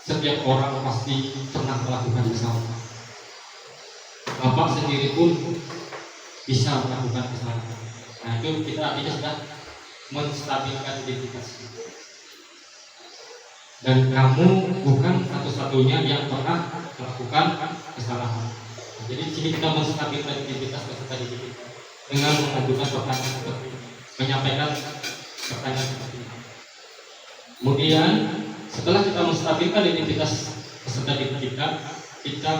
setiap orang pasti pernah melakukan kesalahan. Bapak sendiri pun bisa melakukan kesalahan. Nah, itu kita artinya sudah menstabilkan identitas. Dan kamu bukan satu-satunya yang pernah melakukan kesalahan. Jadi di sini kita menstabilkan identitas peserta didik dengan mengajukan pertanyaan seperti ini, menyampaikan pertanyaan seperti ini. Kemudian setelah kita menstabilkan identitas peserta didik kita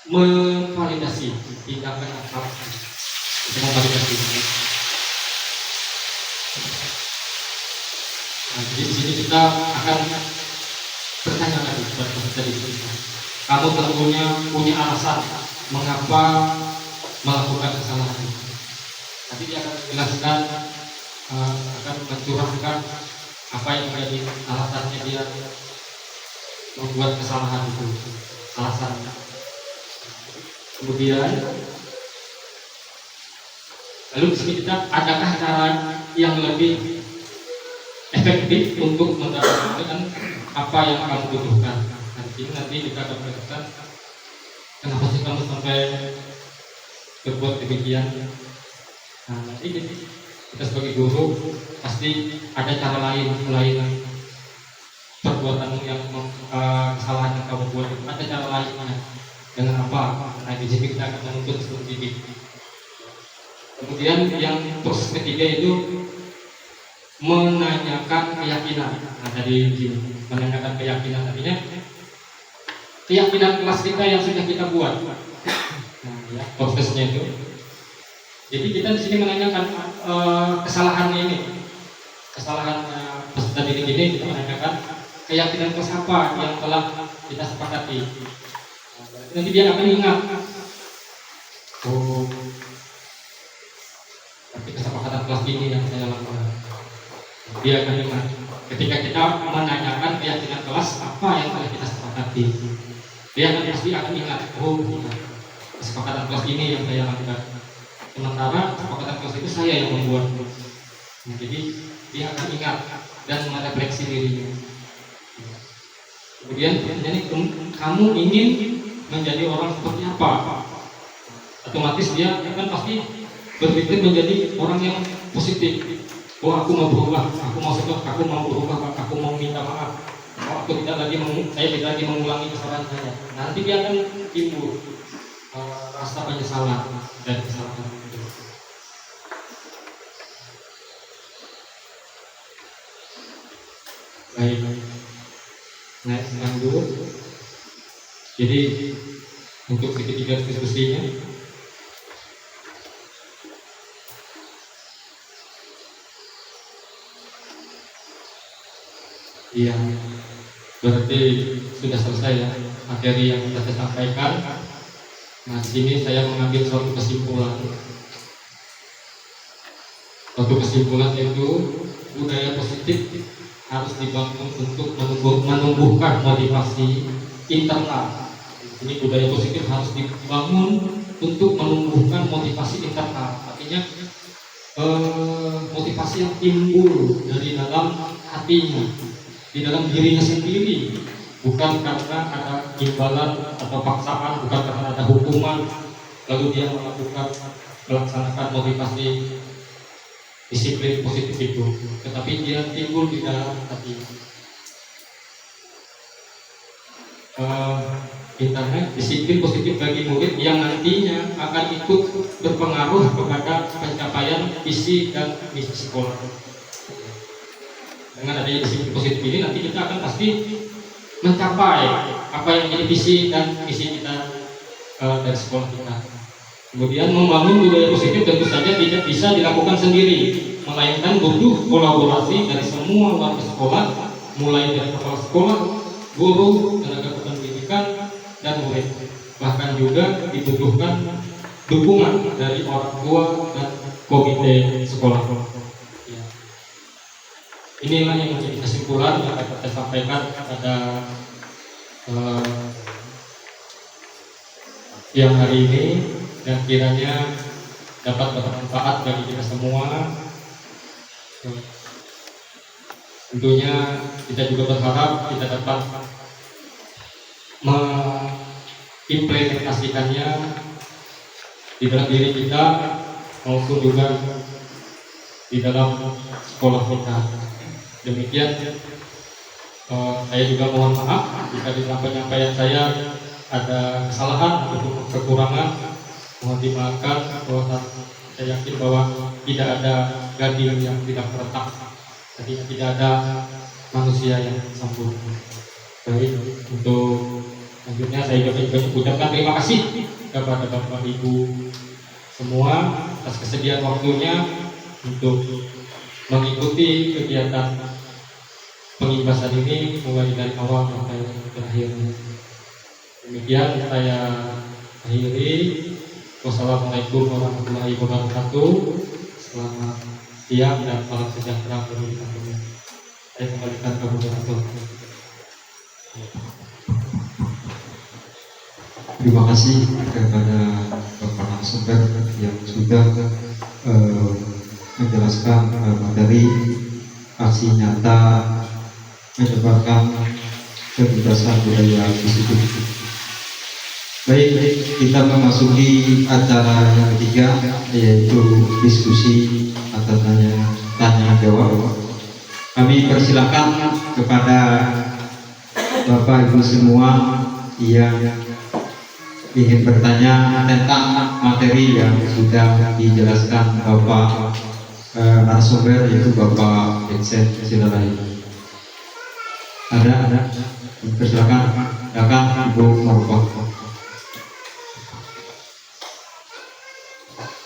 memvalidasi tindakan akal, kita memvalidasi. Nah, jadi di sini kita akan bertanya lagi kepada peserta didik. Kamu tentunya punya alasan mengapa melakukan kesalahan ini. Nanti dia akan menjelaskan, akan mencurahkan apa yang menjadi alasannya dia membuat kesalahan itu, alasannya. Kemudian, lalu di sini kita adakah cara yang lebih efektif untuk mendapatkan apa yang kamu butuhkan? Nanti kita akan menjelaskan kenapa sih kamu sampai berbuat demikian. Nah, nanti kita sebagai guru pasti ada cara lain selain perbuatan yang kesalahan yang kamu buat itu. Ada cara lainnya dengan apa? Nah, di sini kita akan menuntut seluruh didik. Kemudian yang proses ketiga itu menanyakan keyakinan. Nah, tadi menanyakan keyakinan artinya keyakinan kelas kita yang sudah kita buat. Nah, ya, prosesnya itu. Jadi kita di sini menanyakan kesalahannya ini, kesalahan peserta didik ini, kita menanyakan keyakinan kelas apa yang telah kita sepakati. Nanti dia akan ingat. Oh, tapi kesepakatan kelas ini yang saya lakukan. Dia akan ingat. Ketika kita menanyakan keyakinan kelas apa yang telah kita sepakati, dia pasti akan ingat. Oh, kesepakatan kelas ini yang saya lakukan. Sementara kesepakatan kelas itu saya yang membuat. Nah, jadi dia akan ingat dan merefleksi dirinya. Kemudian kamu ingin menjadi orang seperti apa? Otomatis dia kan pasti berpikir menjadi orang yang positif. Oh, aku mau berubah, aku mau berubah, aku mau minta maaf. Oh, aku saya tidak lagi mengulangi kesalahan saya. Nanti dia akan timbul rasa penyesalan dan kesalahan itu. Baik. Nah, sekarang dulu. Jadi untuk segitiga diskusinya, iya, berarti sudah selesai ya materi yang kita sampaikan. Nah, di sini saya mengambil suatu kesimpulan. Suatu kesimpulan itu budaya positif harus dibangun untuk menumbuhkan motivasi internal. Ini budaya positif harus dibangun untuk menumbuhkan motivasi internal. Artinya motivasi yang timbul dari dalam hati hatinya, di dalam dirinya sendiri, bukan karena ada imbalan atau paksaan, bukan karena ada hukuman, lalu dia melaksanakan motivasi disiplin positif itu, tetapi dia timbul di dalam hati. Internet disiplin positif bagi murid yang nantinya akan ikut berpengaruh kepada pencapaian visi dan misi sekolah. Dengan adanya disiplin positif ini, nanti kita akan pasti mencapai apa yang menjadi visi dan misi kita dari sekolah kita. Kemudian membangun budaya positif tentu saja tidak bisa dilakukan sendiri, melainkan butuh kolaborasi dari semua warga sekolah, mulai dari kepala sekolah, guru, tenaga pendidikan, dan murid. Bahkan juga dibutuhkan dukungan dari orang tua dan komite sekolah. Ya. Inilah yang menjadi kesimpulan yang akan saya sampaikan pada yang hari ini, dan kiranya dapat bermanfaat bagi kita semua. Tentunya kita juga berharap kita dapat mengimplementasikannya di dalam diri kita maupun juga di dalam sekolah kita. Demikian, saya juga mohon maaf jika di dalam penyampaian saya ada kesalahan atau kekurangan, mohon dimaafkan. Bahwa saya yakin bahwa tidak ada gading yang tidak retak, jadi tidak ada manusia yang sempurna. Baik, untuk selanjutnya saya juga ucapkan terima kasih kepada Bapak Ibu semua atas kesediaan waktunya untuk mengikuti kegiatan pengimbasan ini mulai dari awal sampai terakhir. Demikian saya akhiri. Wassalamualaikum warahmatullahi wabarakatuh. Selamat siang dan salam sejahtera bagi kita semua. Saya kembalikan ke moderator. Terima kasih kepada Bapak narasumber yang sudah menjelaskan materi aksi nyata menyebarkan kebebasan budaya positif. Baik, kita memasuki acara yang ketiga, yaitu diskusi atau tanya jawab. Kami persilakan kepada Bapak Ibu semua yang ingin bertanya tentang materi yang sudah dijelaskan Bapak narasumber, yaitu Bapak Eksen Silalahi. Ada, persilakan, Ibu Marufah.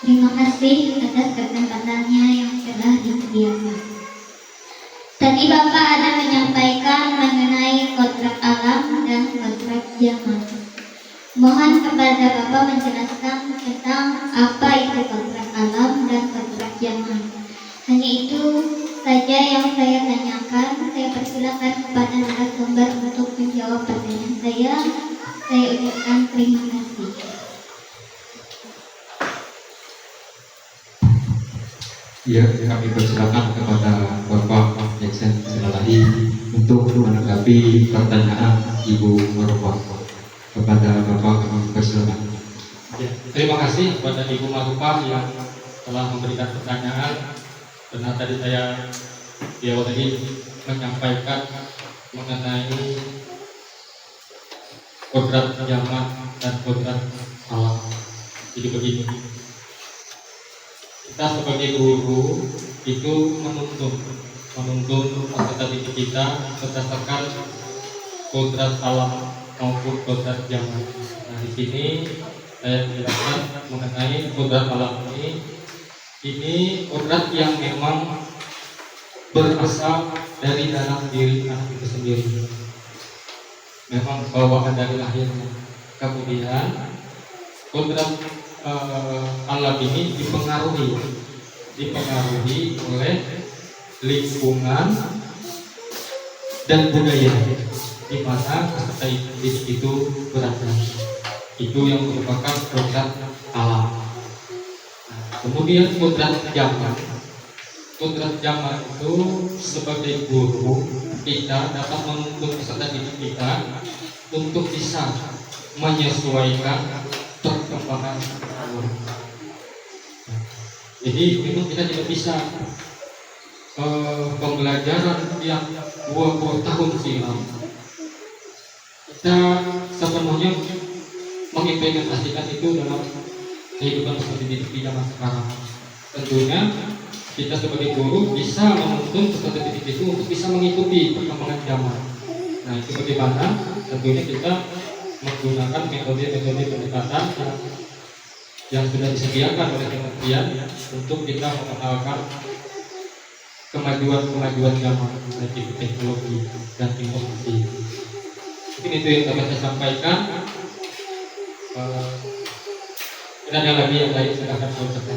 Terima kasih atas kesempatannya yang telah disediakan. Tadi Bapak ada menyampaikan mengenai kontrak alam dan kontrak zaman. Mohon kepada Bapak menjelaskan tentang apa itu kontrak alam dan kontrak zaman. Hanya itu saja yang saya tanyakan. Saya persilakan kepada narasumber untuk menjawab pertanyaan saya. Saya ucapkan terima kasih. Ya, kami persilakan kepada Bapak Eksen Silalahi untuk menanggapi pertanyaan Ibu Marufah. Kepada Bapak kami persilakan. Ya, terima kasih kepada Ibu Marufah yang telah memberikan pertanyaan. Benar, tadi saya di awal tadi menyampaikan mengenai kodrat zaman dan kodrat alam. Jadi begini, kita sebagai guru itu menuntun peserta didik kita berdasarkan kodrat alam maupun kodrat zaman. Nah, di sini saya menjelaskan mengenai kodrat alam ini kodrat yang memang berasal dari dalam diri anak itu sendiri, memang bawaan dari lahirnya. Kemudian kodrat alam ini dipengaruhi oleh lingkungan dan budaya di mana peserta didik itu berada. Itu yang merupakan kodrat alam. Nah, kemudian kodrat zaman. Kodrat zaman itu sebagai guru kita dapat menuntut peserta didik kita untuk bisa menyesuaikan perkembangan umur. Jadi memang kita tidak bisa pembelajaran yang 20 tahun silam kita sepenuhnya mengimplementasikan itu dalam kehidupan peserta didik di zaman sekarang. Tentunya kita sebagai guru bisa menuntun peserta didik itu untuk bisa mengikuti perkembangan zaman. Nah, itu bagaimana? Tentunya kita menggunakan metode-metode pendekatan yang sudah disediakan oleh kementerian untuk kita mengenalkan kemajuan zaman dari teknologi dan informasi. Mungkin itu yang dapat saya sampaikan. Tidak ada lagi yang lain, silakan saudara.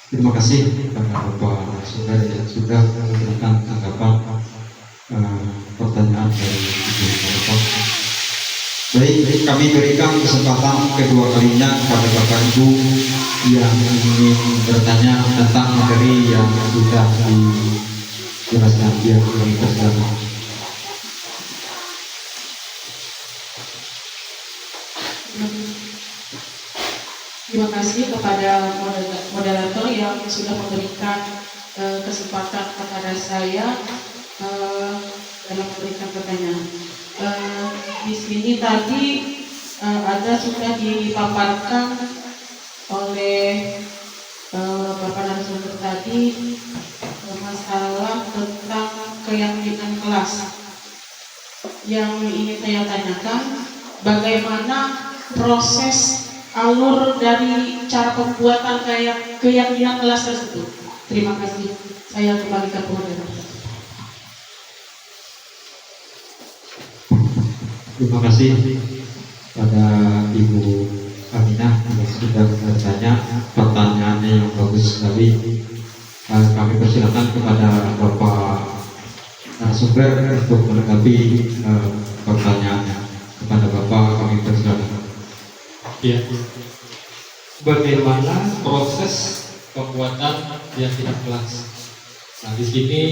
Terima kasih kepada Bapak Saudara yang sudah memberikan tanggapan pertanyaan dari Ibu Bapak. Baik, kami berikan kesempatan kedua kalinya kepada Bapak Ibu yang ingin bertanya tentang materi yang sudah dijelaskan di persilakan. Terima kasih kepada moderator yang sudah memberikan kesempatan kepada saya dalam memberikan pertanyaan. Di sini tadi ada sudah dipaparkan oleh Bapak narasumber tadi masalah tentang keyakinan kelas. Yang ingin saya tanyakan, bagaimana proses alur dari cara pembuatan keyakinan kelas tersebut. Terima kasih. Saya kembalikan ke moderator. Terima kasih pada Ibu Aminah yang sudah bertanya pertanyaannya yang bagus sekali. Kami persilakan kepada Bapak narasumber untuk menanggapi pertanyaannya. Kepada Bapak kami persilakan. Ya. Bagaimana proses pembuatan keyakinan kelas? Nah, di sini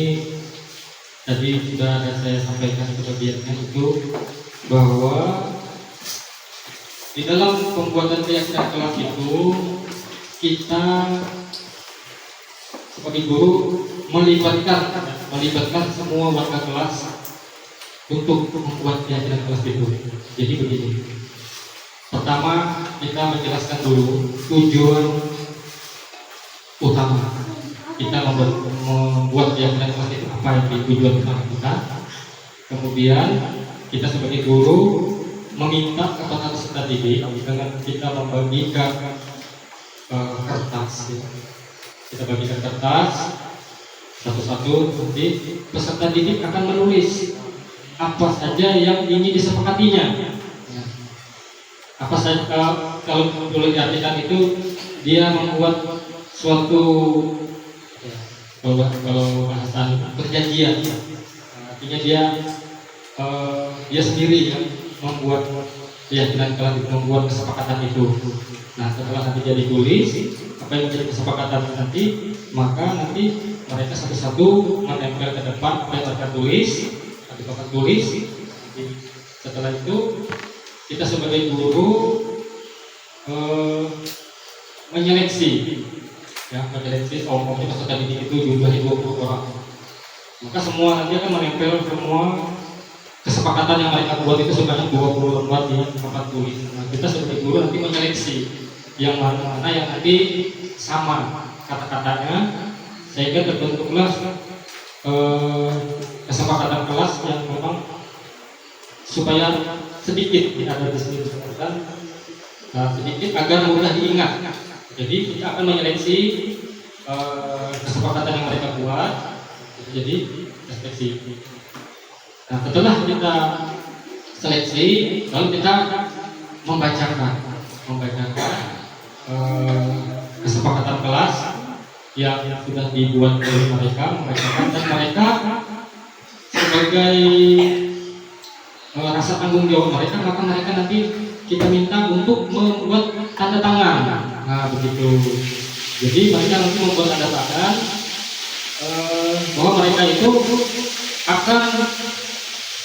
tadi sudah ada saya sampaikan kebagiannya itu bahwa di dalam pembuatan keyakinan kelas itu kita sebagai guru melibatkan semua warga kelas untuk membuat keyakinan kelas itu. Jadi begini. Pertama, kita menjelaskan dulu tujuan utama kita membuat keyakinan kelas itu apa yang tujuan utama kita. Kemudian kita sebagai guru meminta kepada peserta didik dengan kita membagikan kertas. Kita bagikan kertas satu-satu, nanti peserta didik akan menulis apa saja yang ingin disepakatinya. Apa saja kalau boleh diartikan itu dia membuat suatu kalau bahasa perjanjian, artinya dia sendiri yang membuat keyakinan kelas itu, membuat kesepakatan itu. Nah, setelah nanti dia ditulis apa yang menjadi kesepakatan nanti, maka nanti mereka satu-satu menempel ke depan apa yang mereka tulis, setelah itu kita sebagai guru menyeleksi omongnya peserta didik itu jumlahnya 20 orang. Maka semua nanti akan menempel semua kesepakatan yang mereka buat itu sebanyak 20 lembar di tempat tulis. Nah, kita sebagai guru nanti menyeleksi yang mana yang nanti sama kata-katanya, sehingga terbentuklah kesepakatan kelas yang memang supaya sedikit ada di sini disebutkan sedikit agar mudah diingat. Jadi kita akan menyeleksi kesepakatan yang mereka buat. Jadi seleksi. Nah, setelah kita seleksi, lalu kita membacakan kesepakatan kelas yang sudah dibuat oleh mereka, membacakan, dan mereka sebagai rasa tanggung jawab mereka, maka mereka nanti kita minta untuk membuat tanda tangan. Nah begitu. Jadi mereka nanti membuat tanda tangan bahwa mereka itu akan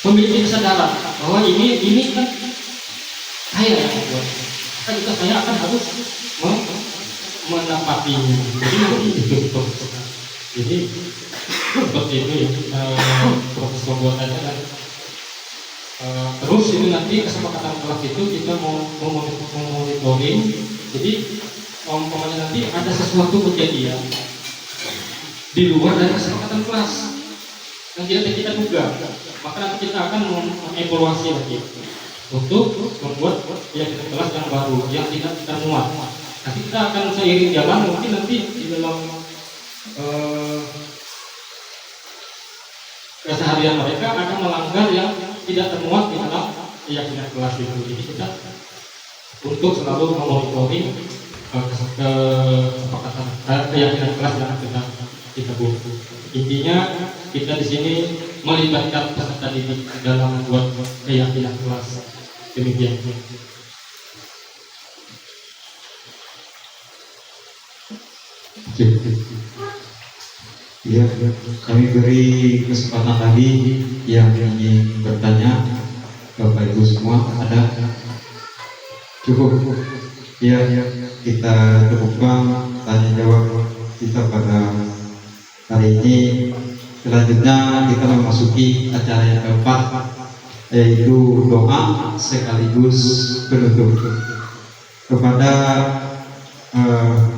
memiliki kesadaran bahwa ini kan saya yang membuat. Maka juga saya akan harus menempatinya. Jadi seperti itu ya proses pembuatannya kan. Terus itu nanti kesepakatan kelas itu kita mau monitoring. Jadi umpamanya nanti ada sesuatu kejadian di luar dari kesepakatan kelas yang tidak kita duga, maka nanti kita akan mengevaluasi lagi untuk membuat keyakinan kelas yang baru yang tidak kita muat. Nanti kita akan seiring jalan mungkin nanti di dalam keseharian mereka akan melanggar yang tidak termuat di dalam keyakinan kelas itu. Jadi kita untuk selalu memonitoring kesepakatan keyakinan kelas yang kita buat. Intinya kita di sini melibatkan peserta didik dalam membuat keyakinan kelas. Demikian. Ya, kami beri kesempatan lagi yang ingin bertanya. Bapak Ibu semua ada? Cukup. Ya, kita cukupkan tanya jawab kita pada hari ini. Selanjutnya kita memasuki acara yang keempat, yaitu doa sekaligus penutup. Kepada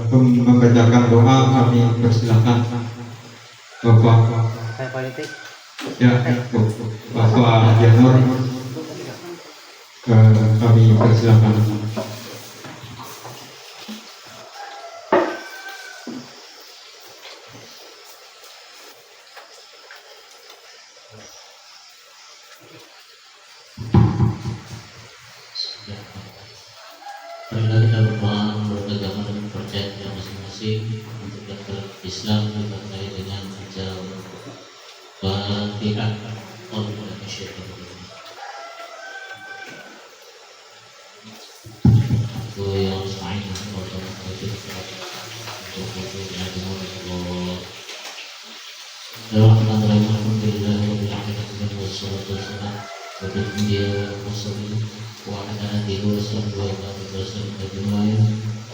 membacakan doa kami persilakan Bapak Bapak Janur, kami persilakan. Marilah kita berdoa beragama dan percaya pada masing-masing untuk dapat Islam disertai dengan ajar Fatihah.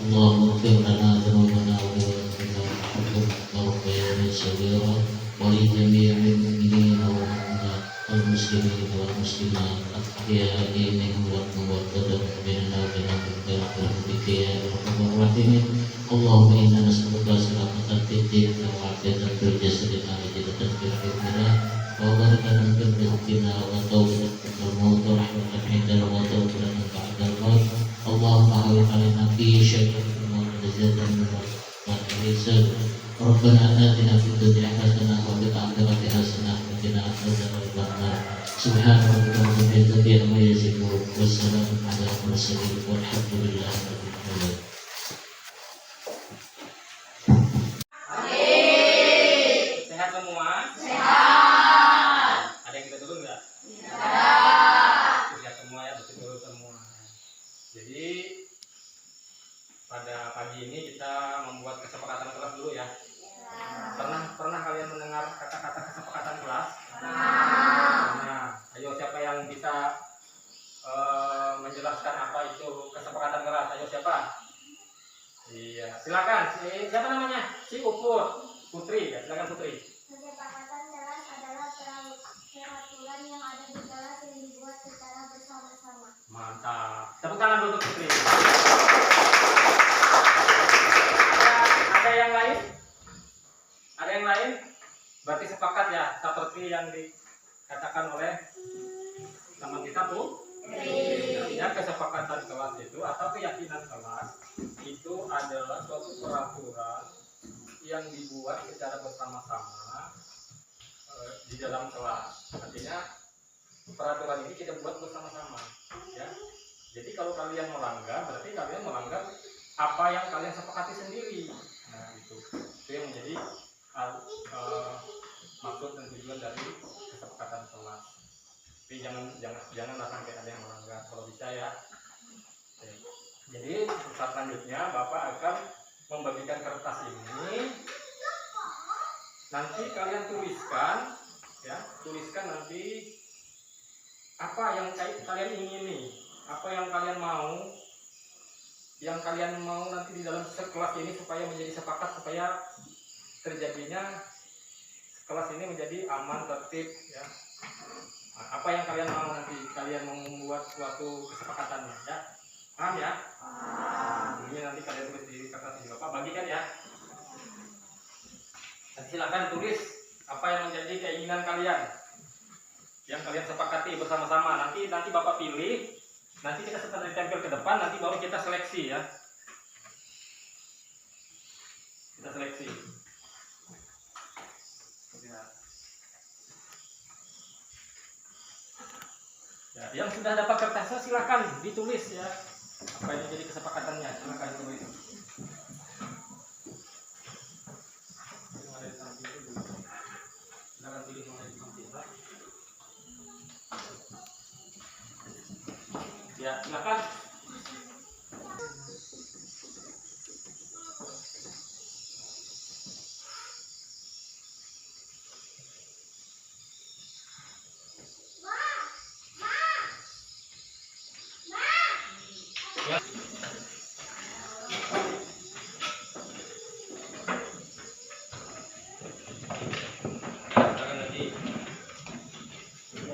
اللهم اغفر لنا ذنوبنا ولجميع المؤمنين والمسلمين والمسلمات الأحياء منهم والأموات بيننا وبينهم برحمتك يا أرحم الراحمين. اللهم إنا نسألك سلامة في الدين وعافية في الجسد وعافية في الحكمة وبركة في رزقنا وتوبة في الموت ورحمة عند الموت وبركة بعد الموت. اللهم هون علينا في شيء الموت وجزاء من والحساب. ربنا آتنا في الدنيا حسنة وفي الآخرة حسنة وقنا عذاب النار. سبحان ربك رب العزة عما يصفون والسلام على المرسلين والحمد لله رب العالمين. Sehat semua? Sehat. Ada yang kita turun nggak? Sehat semua ya, betul semua. Jadi pada pagi ini kita membuat kesepakatan kelas dulu ya. Pernah kalian mendengar kata-kata kesepakatan kelas? Nah, ayo siapa yang bisa menjelaskan apa itu kesepakatan kelas? Ayo siapa? Iya, silakan. Siapa namanya? Si Upur. Putri, ya silakan Putri. Kesepakatan kelas adalah peraturan yang ada di kelas yang dibuat secara bersama-sama. Mantap. Tepuk tangan dulu untuk Putri. Ada yang lain? Ada yang lain? Berarti sepakat ya seperti yang dikatakan oleh teman kita tuh. Ya, kesepakatan kelas itu atau keyakinan kelas itu adalah suatu peraturan yang dibuat secara bersama-sama di dalam kelas. Artinya peraturan ini kita buat bersama-sama, ya. Jadi kalau kalian melanggar, berarti kalian melanggar apa yang kalian sepakati sendiri. Nah, itu yang menjadi maksud dan tujuan dari kesepakatan kelas. Tapi janganlah sampai ada yang melanggar. Kalau bisa ya selanjutnya Bapak akan membagikan kertas ini. Nanti kalian tuliskan, ya, tuliskan nanti apa yang kalian ingini, apa yang kalian mau nanti di dalam kelas ini supaya menjadi sepakat, supaya terjadinya kelas ini menjadi aman, tertib, ya. Nah, apa yang kalian mau nanti, kalian mau membuat suatu kesepakatannya, ya. Paham ya? Ini nanti kalian tulis di kertas ini, Bapak bagikan ya. Nanti silakan tulis apa yang menjadi keinginan kalian, yang kalian sepakati bersama-sama. Nanti Bapak pilih, nanti kita setelah ditempel ke depan, nanti baru kita seleksi, ya. Kita seleksi. Ya, yang sudah dapat kertasnya silakan ditulis ya. Apa yang jadi kesepakatannya, silakan tulis. Silakan pilih yang ada di samping. Ya, silakan.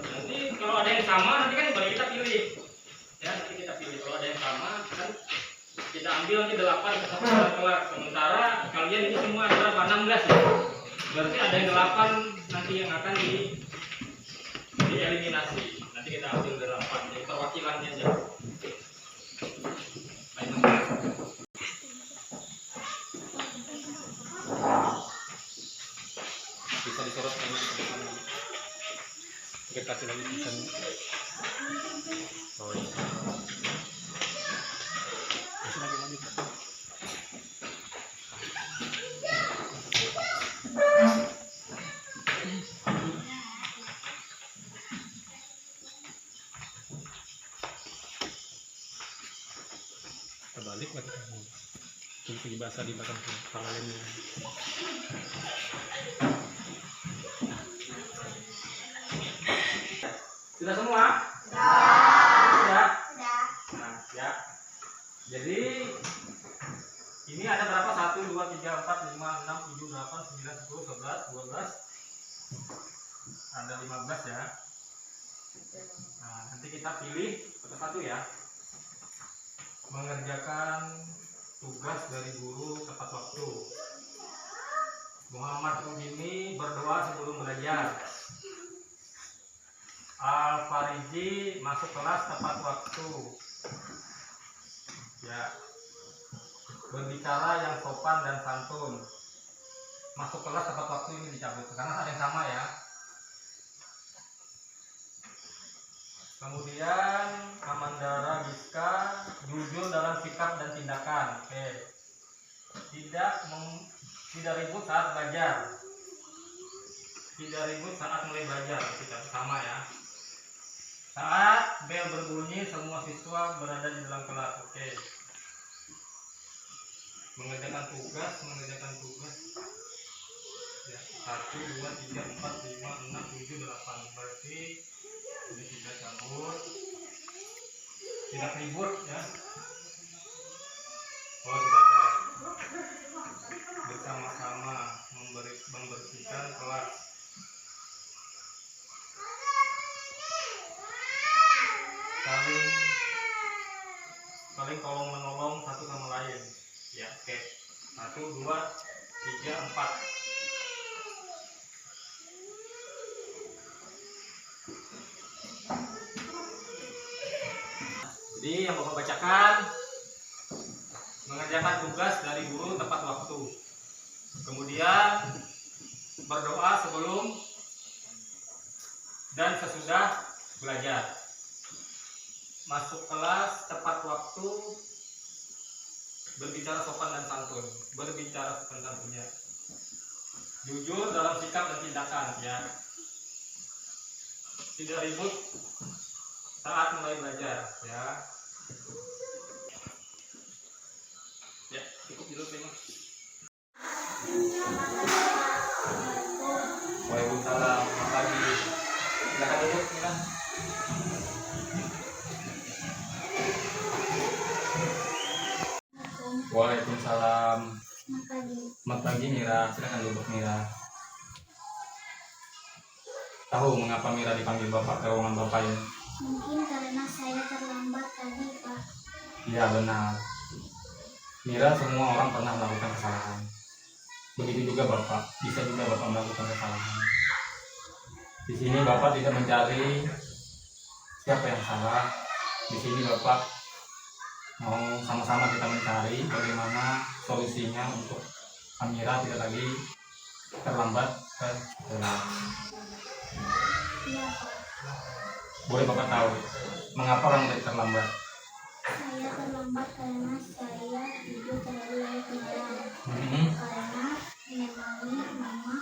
Nanti kalau ada yang sama nanti kan baru kita pilih. Ya, nanti kita pilih. Kalau ada yang sama kan kita ambil nanti 8 ke 1 kelas. Sementara kalian ini semua adalah 16 ya. Berarti ada yang 8 nanti yang akan dieliminasi. Nanti kita ambil 8. Jadi perwakilannya aja. Bisa disorot dekati lagi bisa. Oh iya. Bisa lagi lanjut. Terbalik lagi. Jadi segi bahasa di belakang paralelnya. Sudah semua? Sudah. Nah, ya. Jadi ini ada berapa? 1, 2, 3, 4, 5, 6, 7, 8, 9, 10, 11, 12. Ada 15 ya. Nah, nanti kita pilih satu-satu ya. Mengerjakan tugas dari guru tepat waktu. Muhammad Rudini berdoa sebelum belajar. Al-Fariji masuk kelas tepat waktu. Ya. Berbicara yang sopan dan santun. Masuk kelas tepat waktu ini dicabut karena ada yang sama ya. Kemudian Amandara Giska jujur dalam sikap dan tindakan. Oke. Tidak ribut saat belajar. Tidak ribut saat mulai belajar. Kita sama ya. Saat bel berbunyi, semua siswa berada di dalam kelas. Oke. Mengerjakan tugas. Ya, 1, 2, 3, 4, 5, 6, 7, 8. Berarti ini tidak cabut. Tidak ribut ya. Oh, sudah ada. Bersama-sama membersihkan kelas. Saling tolong menolong satu sama lain ya. Oke. 1, 2, 3, 4. Jadi yang Bapak bacakan, mengerjakan tugas dari guru tepat waktu, kemudian berdoa sebelum dan sesudah belajar, masuk kelas tepat waktu, berbicara sopan dan santun, jujur dalam sikap dan tindakan ya, tidak ribut saat mulai belajar ya. dulu terima. Waalaikumsalam. Selamat pagi. Silakan duduk, silakan. Waalaikumsalam. Selamat pagi Mira, silakan duduk Mira. Tahu mengapa Mira dipanggil Bapak ke ruangan Bapak ini? Mungkin karena saya terlambat tadi, Pak. Iya benar. Mira, semua orang pernah melakukan kesalahan. Begitu juga Bapak, bisa juga Bapak melakukan kesalahan. Di sini Bapak tidak mencari siapa yang salah. Di sini Bapak mau sama-sama kita mencari bagaimana solusinya untuk Amira tidak lagi terlambat ke sekolah. Iya, Pak. Boleh Bapak tahu mengapa orang tadi terlambat? Saya terlambat karena saya tidur terlalu larut malam. Hmm. Karena menemani mama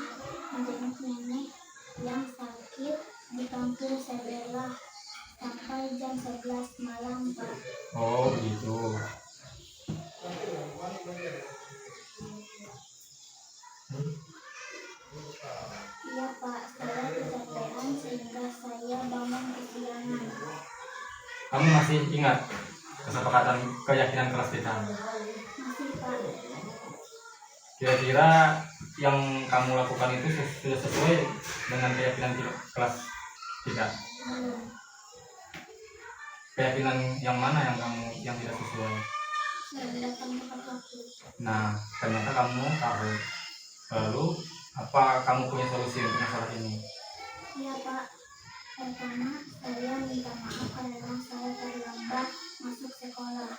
menjenguk nenek yang sakit di kampung sebelah sampai jam 11 malam, Pak. Oh begitu. Iya, Pak. Saya kecapean sehingga saya bangun kesiangan. Kamu masih ingat kesepakatan keyakinan kelas kita? Masih, Pak. Kira-kira yang kamu lakukan itu sudah sesuai dengan keyakinan kelas kita? Belum. Keyakinan yang mana yang tidak sesuai? Saya datang tepat waktu. Nah, ternyata kamu tahu. Lalu, apa kamu punya solusi untuk masalah ini? Iya, Pak. Pertama, saya minta maaf karena saya terlambat masuk sekolah.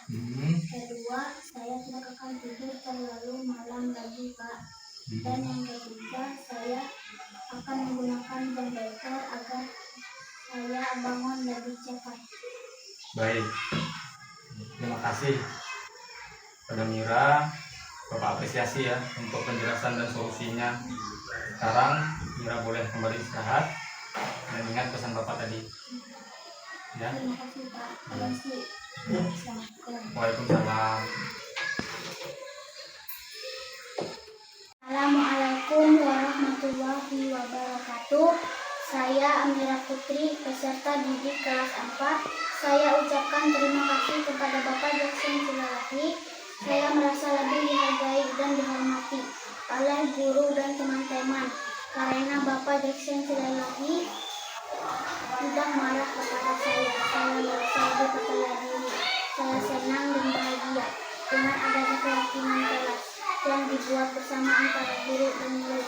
Kedua, saya tidak akan tidur terlalu malam lagi, Pak. Dan yang ketiga, saya akan menggunakan jam beker agar saya bangun lebih cepat. Baik, terima kasih pada Mira. Bapak apresiasi ya untuk penjelasan dan solusinya. Sekarang Mira boleh kembali istirahat dan ingat pesan Bapak tadi. Ya. Terima kasih, Pak. Terima kasih. Assalamualaikum. Waalaikumsalam. Assalamualaikum warahmatullahi wabarakatuh. Saya Amira Putri, peserta didik kelas 4. Saya ucapkan terima kasih kepada Bapak Jackson Silalahi. Saya merasa lebih dihargai dan dihormati oleh guru dan teman-teman karena Bapak Jackson Silalahi tidak marah kepada saya. Saya merasa lebih percaya diri. Saya senang dan bahagia dengan adanya keyakinan kelas yang dibuat bersama antara guru dan murid.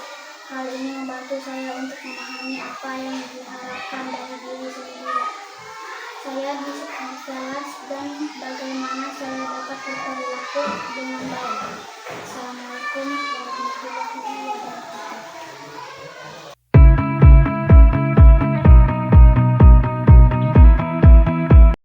Hal ini membantu saya untuk memahami apa yang diharapkan dari diri sendiri. Saya di kelas dan bagaimana saya dapat berperilaku dengan baik. Assalamualaikum warahmatullahi wabarakatuh.